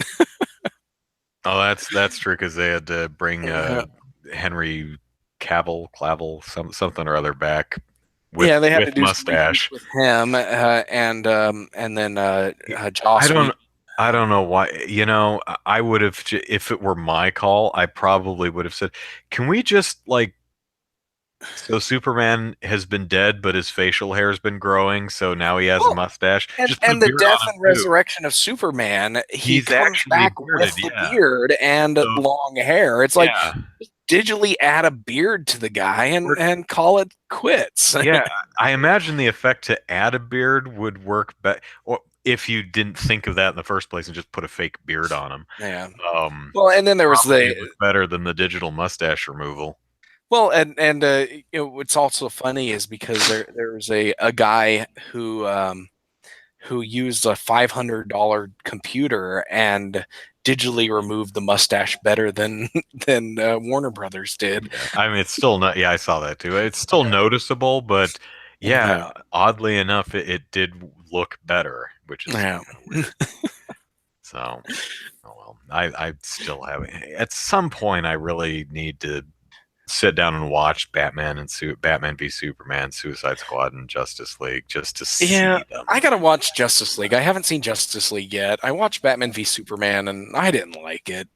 Oh, that's true because they had to bring Henry something or other back yeah, they had to with do some reshoots mustache. with him, and then I Joss Whedon. don't I don't know why. I would have if it were my call, I probably would have said, "Can we just like so Superman has been dead, but his facial hair has been growing, so now he has a Well, mustache. and Just put a and the beard death on him and too." resurrection of Superman, he He's comes actually back bearded, with the yeah. beard and So long hair. It's like yeah, just digitally add a beard to the guy and we're and call it quits. yeah. I imagine the effect to add a beard would work better, or if you didn't think of that in the first place and just put a fake beard on him. Yeah. Um, Well, and then there was Probably the look better than the digital mustache removal. well, and what's also funny is because there was a guy who used a $500 computer and digitally removed the mustache better than than Warner Brothers did. Yeah, I mean, it's still not. Yeah, I saw that too. It's still noticeable, but yeah, Yeah. oddly enough, it did look better, which is Yeah. kind of weird. So, oh well, I still have. At some point, I really need to sit down and watch Batman v Superman, Suicide Squad, and Justice League just to Yeah, see them. I gotta watch Justice League. I haven't seen Justice League yet. I watched Batman v Superman, and I didn't like it.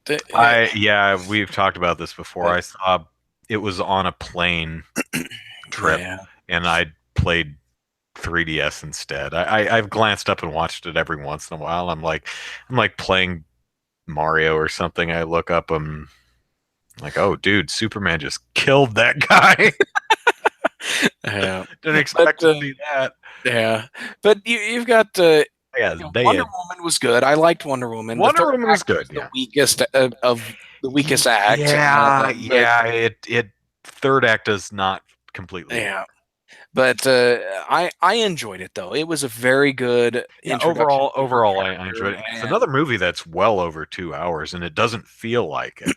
Yeah, we've talked about this before. But I saw it was on a plane trip, yeah, and I played 3DS instead. I've glanced up and watched it every once in a while. I'm like playing Mario or something. I look up, I'm like, oh, dude, Superman just killed that guy. yeah, Didn't but expect to see that. yeah, but you've got Yeah, they Wonder had Woman was good. I liked Wonder Woman. The Wonder third Woman was act was good. the Yeah. weakest of the weakest act, Yeah, but yeah. It third act does not completely work. yeah. But I enjoyed it though. It was a very good Yeah, introduction to her I enjoyed character, it. It's and another movie that's well over 2 hours, and it doesn't feel like it.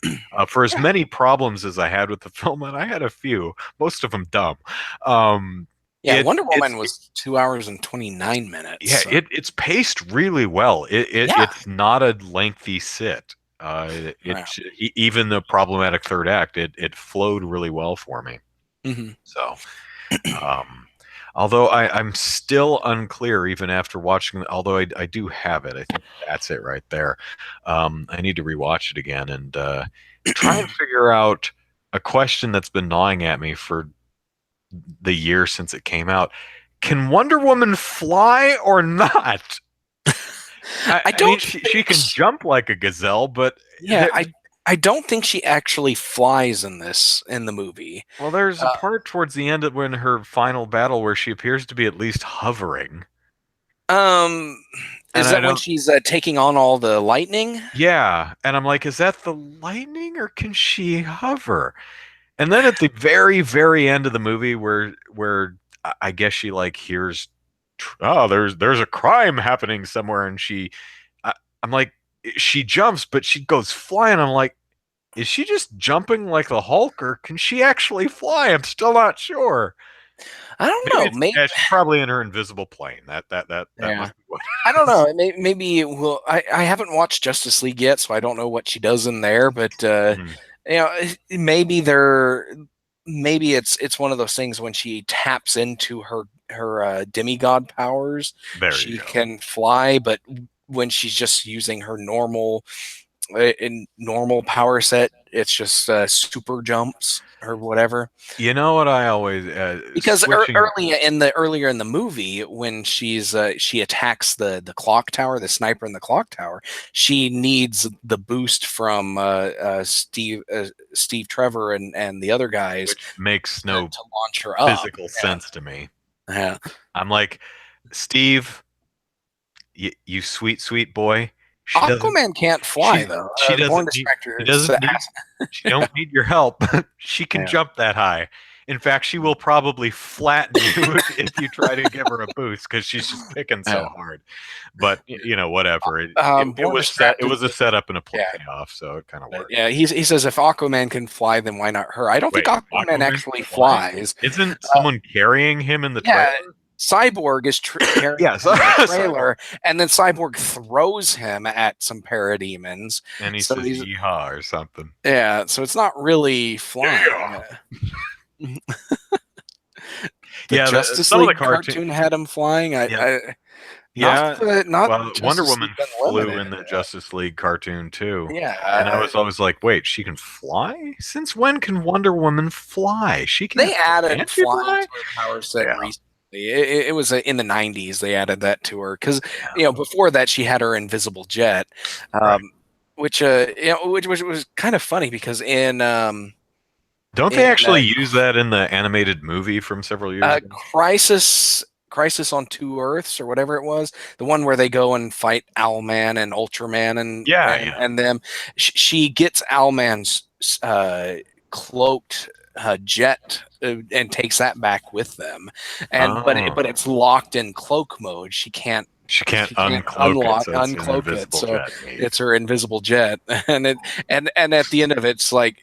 For as yeah, many problems as I had with the film, and I had a few, most of them dumb. Um, yeah. Wonder it's Woman was 2 hours and 29 minutes. yeah, So, it's paced really well. yeah, It's not a lengthy sit. yeah. Even the problematic third act, it flowed really well for me. Hmm. So. Um, although I'm still unclear, even after watching, although I do have it, I think that's it right there. I need to rewatch it again and try and figure out a question that's been gnawing at me for the year since it came out. Can Wonder Woman fly or not? I I mean, don't she think. can jump like a gazelle, but Yeah, I don't think she actually flies in the movie. well, there's a Uh, part towards the end of when her final battle where she appears to be at least hovering, um, and is I that when don't. she's taking on all the lightning? Yeah, and I'm like, is that the lightning or can she hover? And then at the very, very end of the movie, where I guess she like hears, oh, there's a crime happening somewhere, and I, I'm like, she jumps, but she goes flying. I'm like, is she just jumping like the Hulk, or can she actually fly? I'm still not sure. I don't Maybe know. it's yeah, she's probably in her invisible plane. That Yeah. must be what I it don't is. know. Maybe it will. I haven't watched Justice League yet, so I don't know what she does in there. But Mhm. maybe maybe it's one of those things when she taps into her demigod powers, There you she go. can fly. But when she's just using her normal power set, it's just super jumps or whatever. You know what I always Because switching. earlier in the movie, when she attacks the clock tower, the sniper in the clock tower, she needs the boost from Steve Trevor and the other guys Which makes to, no to launch her up. physical sense to me. Yeah, I'm like, Steve, you sweet, sweet boy. She doesn't. Aquaman can't fly She though. she Born doesn't need. She Distractor. doesn't need. She don't need your help. She can Yeah, jump that high. In fact, she will probably flatten you if you try to give her a boost because she's just picking so yeah. hard. But whatever. It Born was set. It Distracted. was a setup and a Yeah, payoff, so it kind of but worked. yeah. He says if Aquaman can fly, then why not her? I don't think Wait, Aquaman Aquaman actually can fly? flies. Isn't Uh, someone carrying him in the yeah, trailer? Cyborg is carrying Yes, him in the Cyborg. trailer, and then Cyborg throws him at some parademons. And he So says he's yeehaw or something. yeah. So it's not really flying. Yeah. The Yeah, Justice some of the League cartoon. cartoon had him flying. Yeah, Not yeah. not Well, Wonder Justice Woman League flew Unlimited. in the Justice League cartoon too, Yeah, and I was always like, wait, she can fly? Since when can Wonder Woman fly? She can. they added Can she flying fly? to her power set Yeah. recently. It was in the '90s they added that to her because Yeah. before that she had her invisible jet, Right. um, which which was kind of funny because Don't they in actually use that in the animated movie from several years ago? Crisis on Two Earths or whatever it was, the one where they go and fight Owlman and Ultraman Yeah, yeah. and them. She gets Owlman's cloaked jet and takes that back with them, but Oh, it's locked in cloak mode. she can't She can't uncloak it, so it's an uncloak it, invisible so jet. Neat. it's her invisible jet. And at the end of it, it's like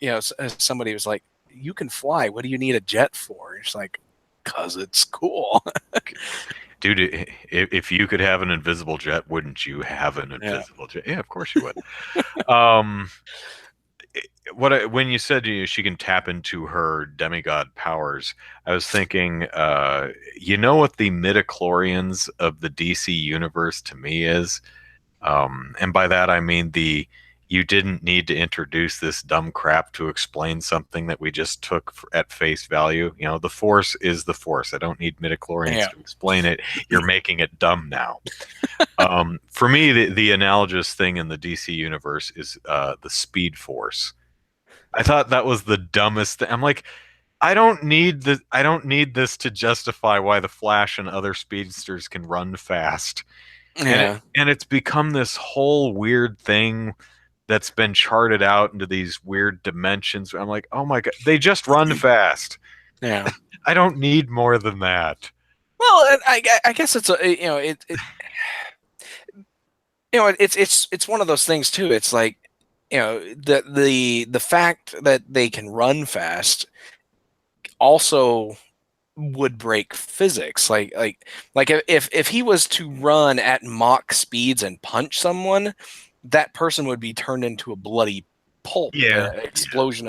somebody was like, "You can fly. What do you need a jet for?" It's like, "Cause it's cool." Dude, if you could have an invisible jet, wouldn't you have an Yeah, invisible jet? Yeah, of course you would. Um, when you said she can tap into her demigod powers, I was thinking, you know what the midichlorians of the DC universe to me is, and by that I mean you didn't need to introduce this dumb crap to explain something that we just took at face value. The Force is the Force. I don't need midichlorians yeah, to explain it. You're making it dumb now. For me, the analogous thing in the DC universe is the Speed Force. I thought that was the dumbest thing. I'm like, I don't need this to justify why the Flash and other speedsters can run fast. Yeah. And it's become this whole weird thing that's been charted out into these weird dimensions. I'm like, oh my God, they just run fast. Yeah. I don't need more than that. Well, and I guess it's a it's one of those things too. It's like the fact that they can run fast also would break physics. Like if he was to run at Mach speeds and punch someone, that person would be turned into a bloody pulp, Yeah, yeah. explosion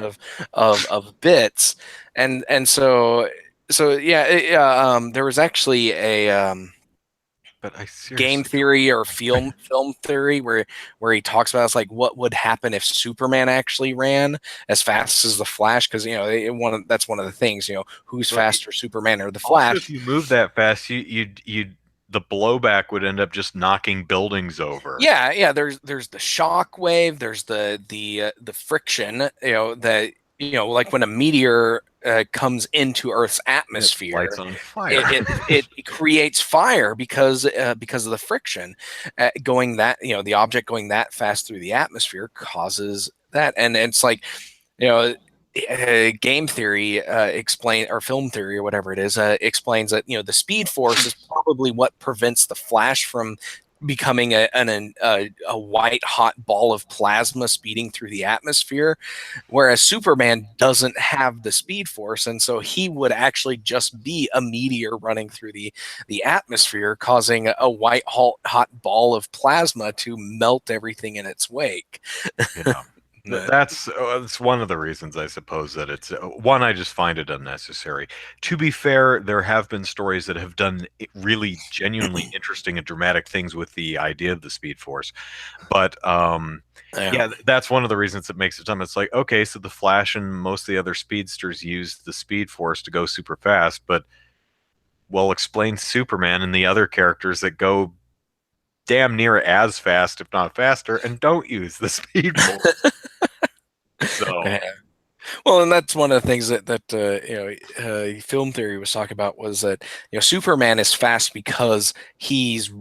of bits, and so yeah, there was actually a But I game seriously don't theory or know. film theory where he talks about it's like what would happen if Superman actually ran as fast as the Flash, because that's one of the things, who's But faster, Superman or the also, Flash. if you move that fast, the blowback would end up just knocking buildings over. Yeah, there's the shock wave, there's the friction, that like when a meteor comes into Earth's And it lights atmosphere, on fire. it creates fire because of the friction, going that the object going that fast through the atmosphere causes that, and it's like you know game theory explain or film theory or whatever it is explains that the speed force is probably what prevents the Flash from becoming a white hot ball of plasma speeding through the atmosphere, whereas Superman doesn't have the speed force, and so he would actually just be a meteor running through the atmosphere, causing a white hot ball of plasma to melt everything in its wake. Yeah. But, That's one of the reasons, I suppose, that it's one, I just find it unnecessary. To be fair, there have been stories that have done really genuinely interesting and dramatic things with the idea of the Speed Force. But yeah. yeah, that's one of the reasons it makes it dumb. It's like, okay, so the Flash and most of the other speedsters use the Speed Force to go super fast, but well, explain Superman and the other characters that go damn near as fast, if not faster, and don't use the Speed Force. So. Yeah. Well, and that's one of the things that film theory was talking about, was that Superman is fast because his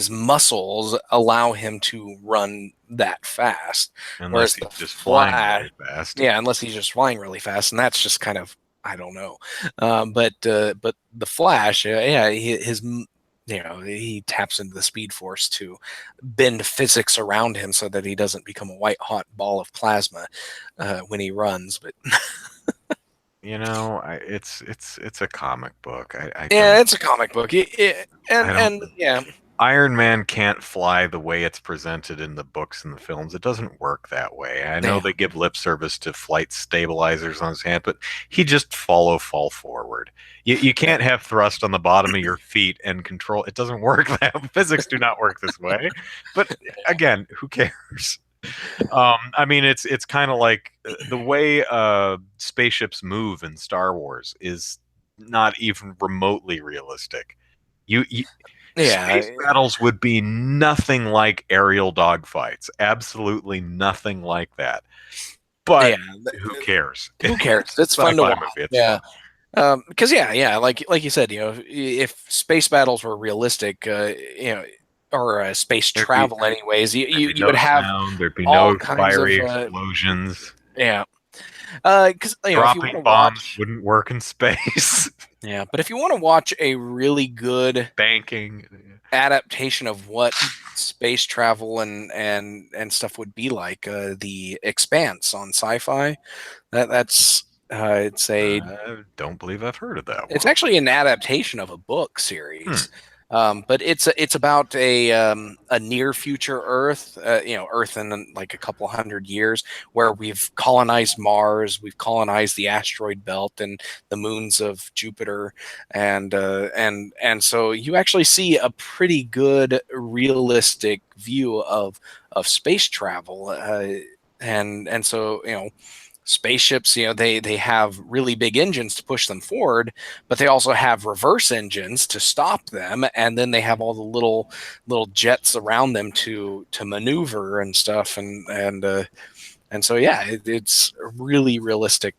muscles allow him to run that fast, Unless whereas he's the just flying Flash, really fast. yeah, unless he's just flying really fast, and that's just kind of, I don't know, but the Flash, yeah, he taps into the Speed Force to bend physics around him so that he doesn't become a white hot ball of plasma when he runs. But It's a comic book. yeah, it's a comic book. I don't. And yeah, Iron Man can't fly the way it's presented in the books and the films. It doesn't work that way. I know yeah, they give lip service to flight stabilizers on his hand, but he just fall forward. You can't have thrust on the bottom of your feet and control. It doesn't work that. Physics do not work this way. But again, who cares? I mean, it's kind of like the way spaceships move in Star Wars is not even remotely realistic. You yeah, space battles would be nothing like aerial dogfights. Absolutely nothing like that. yeah. But who cares? Who It's cares? It's a fun to sci-fi watch. movie. It's Yeah. fun. Because yeah, like you said, if space battles were realistic, or space There'd be travel, anyways, there'd be you no would have sound. There'd be all no kinds of fiery explosions. yeah. Because if you want Dropping to bombs watch, wouldn't work in space. yeah, but if you want to watch a really good Banking. adaptation of what space travel and stuff would be like, the Expanse on Sci-Fi, that's I don't believe I've heard of that it's one. actually an adaptation of a book Hmm. series, but it's about a near future Earth, Earth in like a couple hundred years, where we've colonized Mars, we've colonized the asteroid belt and the moons of Jupiter, and so you actually see a pretty good realistic view of space travel, and so spaceships, they have really big engines to push them forward, but they also have reverse engines to stop them, and then they have all the little jets around them to maneuver and stuff, and so yeah, it's a really realistic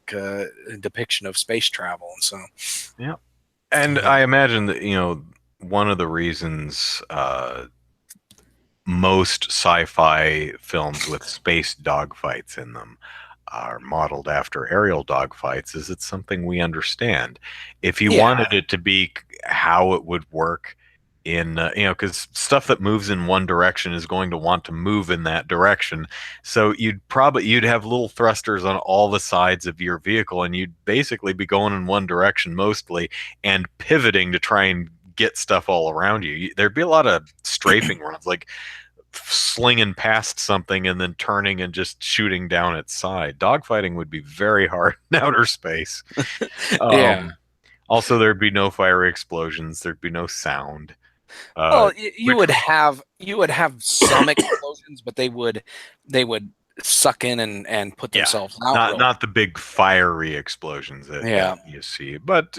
depiction of space travel, and so Yeah. And yeah. I imagine that, one of the reasons most sci-fi films with space dogfights in them are modeled after aerial dogfights is it's something we understand. If you Yeah. wanted it to be how it would work in because stuff that moves in one direction is going to want to move in that direction, so you'd have little thrusters on all the sides of your vehicle, and you'd basically be going in one direction mostly and pivoting to try and get stuff all around you. There'd be a lot of strafing runs, like slinging past something and then turning and just shooting down its side. Dogfighting would be very hard in outer space. Yeah. Um, Also, there'd be no fiery explosions. There'd be no sound. Well, Which would, you would have some explosions, but they would suck in and put yeah, themselves out not real. not the big fiery explosions that Yeah. you see, but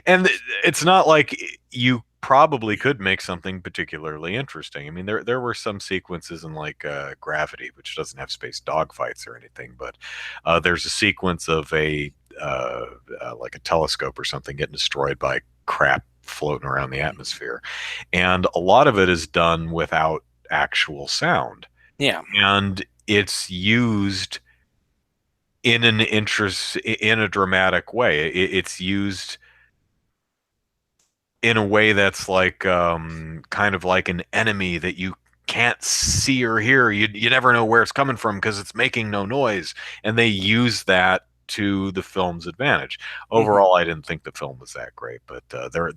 and it's not like you probably could make something particularly interesting. I mean, there were some sequences in like Gravity, which doesn't have space dogfights or anything, but there's a sequence of a like a telescope or something getting destroyed by crap floating around the atmosphere, and a lot of it is done without actual sound, Yeah. and it's used in a dramatic way. It's used in a way that's like kind of like an enemy that you can't see or hear. You never know where it's coming from because it's making no noise, and they use that to the film's advantage. Hmm. Overall, I didn't think the film was that great, but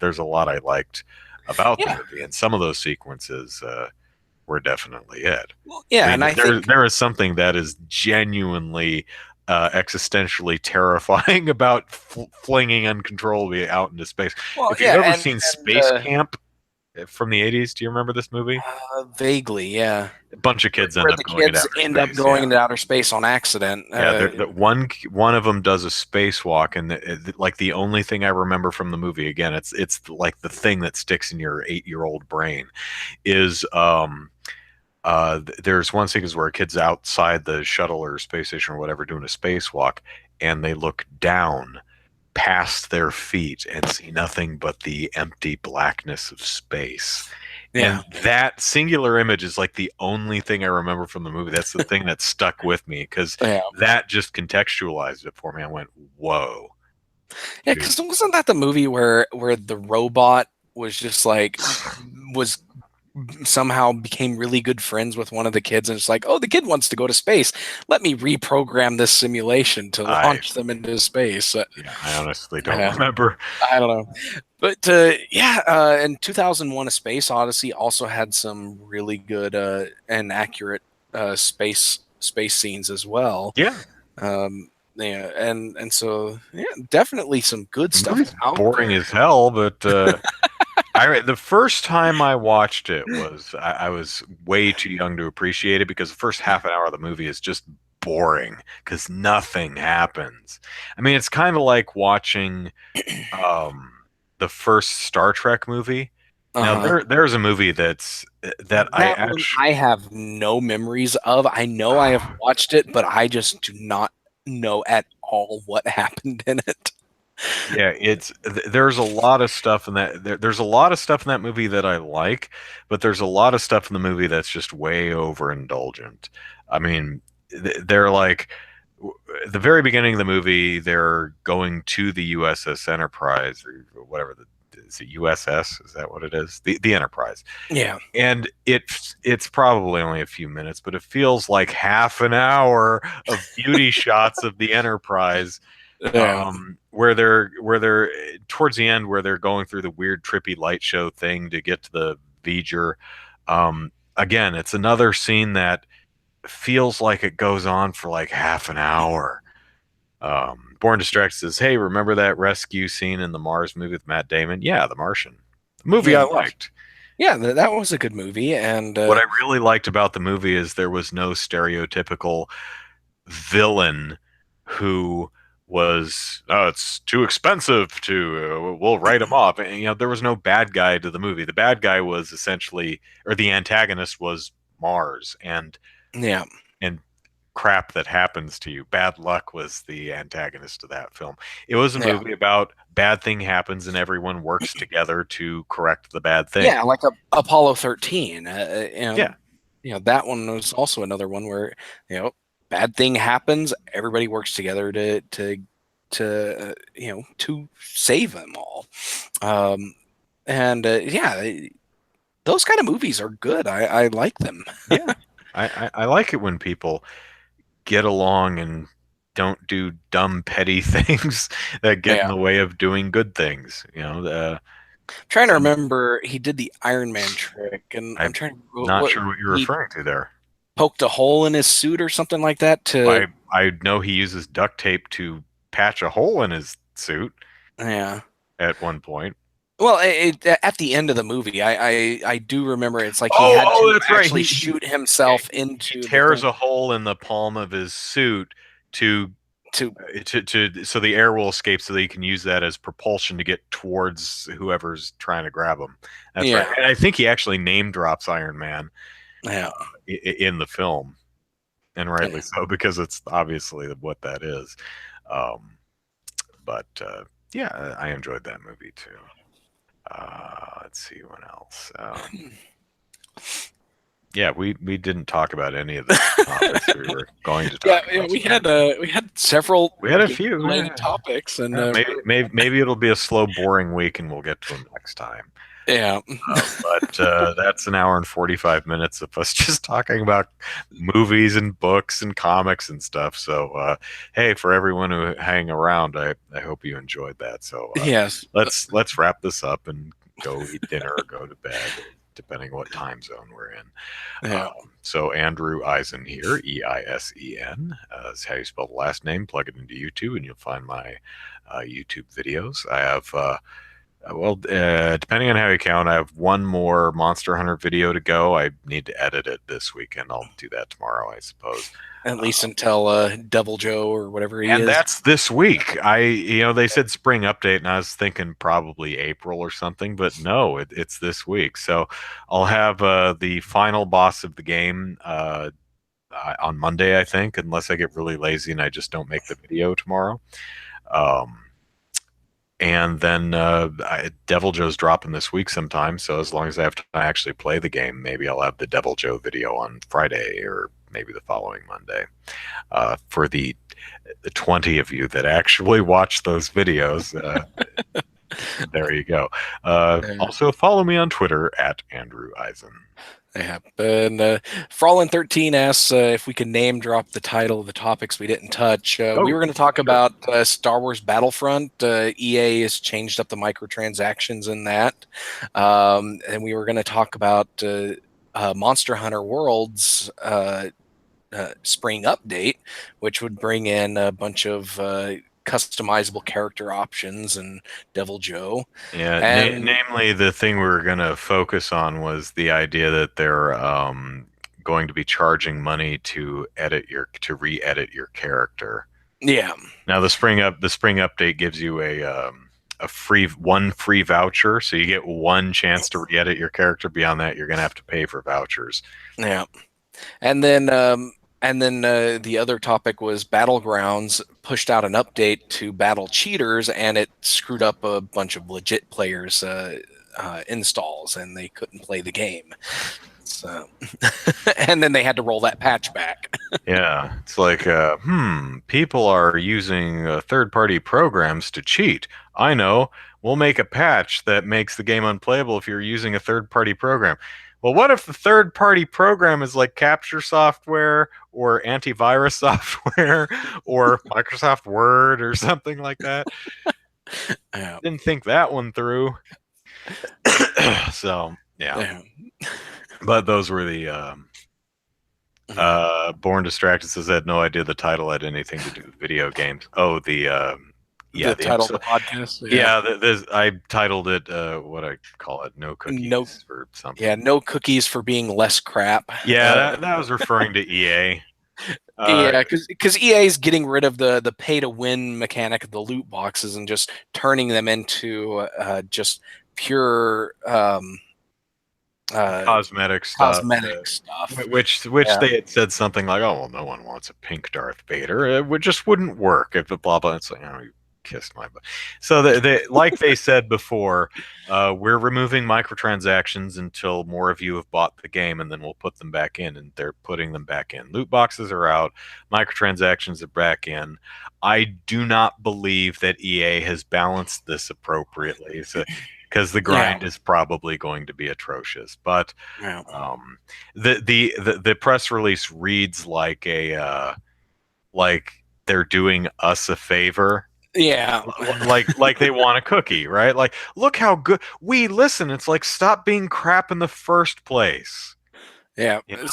there's a lot I liked about the Yeah. movie, and some of those sequences were definitely it. Well, I yeah, mean, and I there think there is something that is genuinely existentially terrifying about flinging uncontrollably out into space. well, If you've yeah, ever and seen and Space Camp from the '80s, do you remember this movie? vaguely, yeah, A bunch of kids end where up the going into kids outer end up space. going Yeah. into outer space on accident. Yeah, the one of them does a spacewalk, and like the only thing I remember from the movie, again, it's like the thing that sticks in your 8-year-old brain is there's one sequence where a kid's outside the shuttle or space station or whatever doing a spacewalk, and they look down past their feet and see nothing but the empty blackness of space. Yeah, And that singular image is like the only thing I remember from the movie. That's the thing that stuck with me because yeah, that just contextualized it for me. I went, "Whoa, yeah. dude!" Because wasn't that the movie where the robot was just like was somehow became really good friends with one of the kids, and it's like, oh, the kid wants to go to space. Let me reprogram this simulation to I launch them into space. Yeah, I honestly don't Uh, remember. I don't know. But yeah, and 2001: A Space Odyssey also had some really good and accurate space scenes as well. Yeah, Yeah, and so yeah, definitely some good the stuff movie's out boring there. as hell, but the first time I watched it was I was way too young to appreciate it because the first half an hour of the movie is just boring because nothing happens. I mean, it's kind of like watching um, the first Star Trek movie. Now Uh-huh. there's a movie that I That one actually I have no memories of. I know I have watched it, but I just do not know at all what happened in it. yeah, there's a lot of stuff in there's a lot of stuff in that movie that I like, but there's a lot of stuff in the movie that's just way overindulgent. I mean, they're like the very beginning of the movie, they're going to the USS Enterprise or whatever is it USS? Is that what it is? The Enterprise. Yeah. And it's probably only a few minutes, but it feels like half an hour of beauty shots of the Enterprise Yeah. where they're towards the end where they're going through the weird trippy light show thing to get to the V'ger. Again, it's another scene that feels like it goes on for like half an hour. Born Distracted says, "Hey, remember that rescue scene in the Mars movie with Matt Damon? Yeah, The Martian, the movie Yeah. I liked. Yeah, that was a good movie, and What I really liked about the movie is there was no stereotypical villain who was it's too expensive to we'll write him off, and there was no bad guy to the movie. The bad guy was essentially, or the antagonist was Mars, yeah, and crap that happens to you. Bad luck was the antagonist of that film. It was a yeah, movie about bad thing happens and everyone works together to correct the bad thing. yeah, like Apollo 13. Yeah, that one was also another one where, bad thing happens, everybody works together to save them all. Um, and yeah, those kind of movies are good. I like them. Yeah, I like it when people get along and don't do dumb, petty things that get in Yeah. the way of doing good things. Trying to And remember, he did the Iron Man trick, and I'm I'm trying to not what sure what you're he referring to there. poked a hole in his suit or something like that to. I know he uses duct tape to patch a hole in his suit Yeah. at one point. Well, at the end of the movie, I do remember it's like he had Oh, to that's right. actually shoot himself He into the tears thing a hole in the palm of his suit to to. so the air will escape so that he can use that as propulsion to get towards whoever's trying to grab him. That's right. Yeah. And I think he actually name drops Iron Man Yeah. in the film, and rightly Yeah. so because it's obviously what that is. Um, but yeah, I enjoyed that movie too. Let's see what else. Yeah, we didn't talk about any of the topics we were going to Yeah, talk about tonight. we had several We had a game few. related Yeah. topics, and Yeah, maybe it'll be a slow, boring week, and we'll get to them next time. yeah, But that's an hour and 45 minutes of us just talking about movies and books and comics and stuff. So, hey, for everyone who hang around, I hope you enjoyed that. So, yes, let's wrap this up and go eat dinner or go to bed, depending on what time zone we're in. yeah. So Andrew Eisen here, Eisen, is how you spell the last name. Plug it into YouTube, and you'll find my YouTube videos. I have, depending on how you count, I have one more Monster Hunter video to go. I need to edit it this weekend. I'll do that tomorrow, I suppose. At least until Devil Joe or whatever he And is. that's this week. They said spring update, and I was thinking probably April or something, but no, it's this week. So I'll have the final boss of the game on Monday, I think, unless I get really lazy and I just don't make the video tomorrow. Um, and then Devil Joe's dropping this week sometime. So as long as I have to actually play the game, maybe I'll have the Devil Joe video on Friday or maybe the following Monday. For the 20 of you that actually watch those videos, there you go. Also, follow me on Twitter at Andrew Eisen. Yeah, and Frolin13 asks if we can name drop the title of the topics we didn't touch. We were going to talk Sure. about Star Wars Battlefront. EA has changed up the microtransactions in that, and we were going to talk about Monster Hunter Worlds spring update, which would bring in a bunch of customizable character options and Devil Joe. Yeah, And namely, the thing we were going to focus on was the idea that they're going to be charging money to re-edit your character. yeah, Now, the spring update gives you a free voucher, so you get one chance to re-edit your character. Beyond that, you're going to have to pay for vouchers. yeah. And then the other topic was Battlegrounds pushed out an update to battle cheaters, and it screwed up a bunch of legit players' installs, and they couldn't play the game. So, and then they had to roll that patch back. Yeah, it's like, people are using third-party programs to cheat. I know. We'll make a patch that makes the game unplayable if you're using a third-party program. Well, what if the third-party program is like capture software or antivirus software or Microsoft Word or something like that? Yeah. Didn't think that one through. So, yeah. But those were the Born Distracted says I had no idea the title had anything to do with video games. Oh, the title of the podcast. Yeah, I titled it what I call it, no cookies No, for something. yeah, no cookies for being less crap. Yeah, that was referring to EA. Yeah, because EA is getting rid of the pay to win mechanic of the loot boxes and just turning them into just pure cosmetic stuff. Cosmetic stuff. Which they had said something like, "Oh, well, no one wants a pink Darth Vader. It just wouldn't work if the blah blah." It's like, Kiss my butt. So like they said before, we're removing microtransactions until more of you have bought the game, and then we'll put them back in, and they're putting them back in. Loot boxes are out, microtransactions are back in. I do not believe that EA has balanced this appropriately, so because the Yeah. grind is probably going to be atrocious. But Yeah. um, the press release reads like a like they're doing us a favor, Yeah. like they want a cookie, right? Like, look how good we listen. It's like, stop being crap in the first place. Yeah. You know,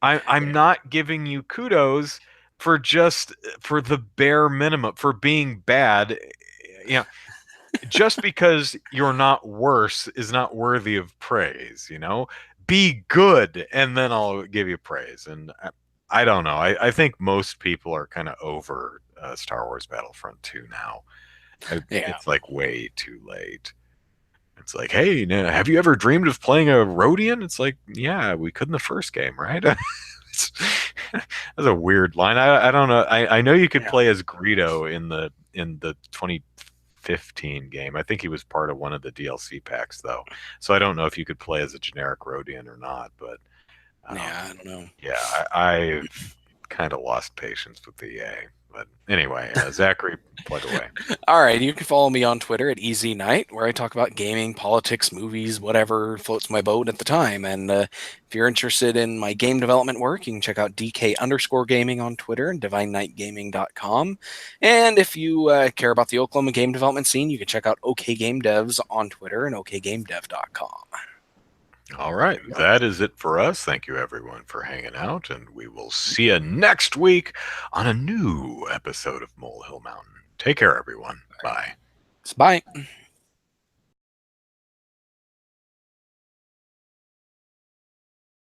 I'm not giving you kudos for just for the bare minimum for being bad. You know, just because you're not worse is not worthy of praise. Be good, and then I'll give you praise. And I don't know. I think most people are kind of over Star Wars Battlefront 2 now. Yeah. It's like way too late. It's like, hey, now, have you ever dreamed of playing a Rhodian? It's like, yeah, we could in the first game, right? That's a weird line. I don't know. I know you could Yeah. play as Greedo in the 2015 game. I think he was part of one of the DLC packs though. So I don't know if you could play as a generic Rhodian or not. But Yeah. I don't know. yeah, I've kind of lost patience with the EA. But anyway, Zachary, plug away. All right, you can follow me on Twitter at Easy Night, where I talk about gaming, politics, movies, whatever floats my boat at the time. And if you're interested in my game development work, you can check out DK_gaming on Twitter and DivineKnightGaming.com. And if you care about the Oklahoma game development scene, you can check out OK Game Devs on Twitter and OKGameDev.com. All right, that is it for us. Thank you, everyone, for hanging out, and we will see you next week on a new episode of Molehill Mountain. Take care, everyone. Bye. Bye.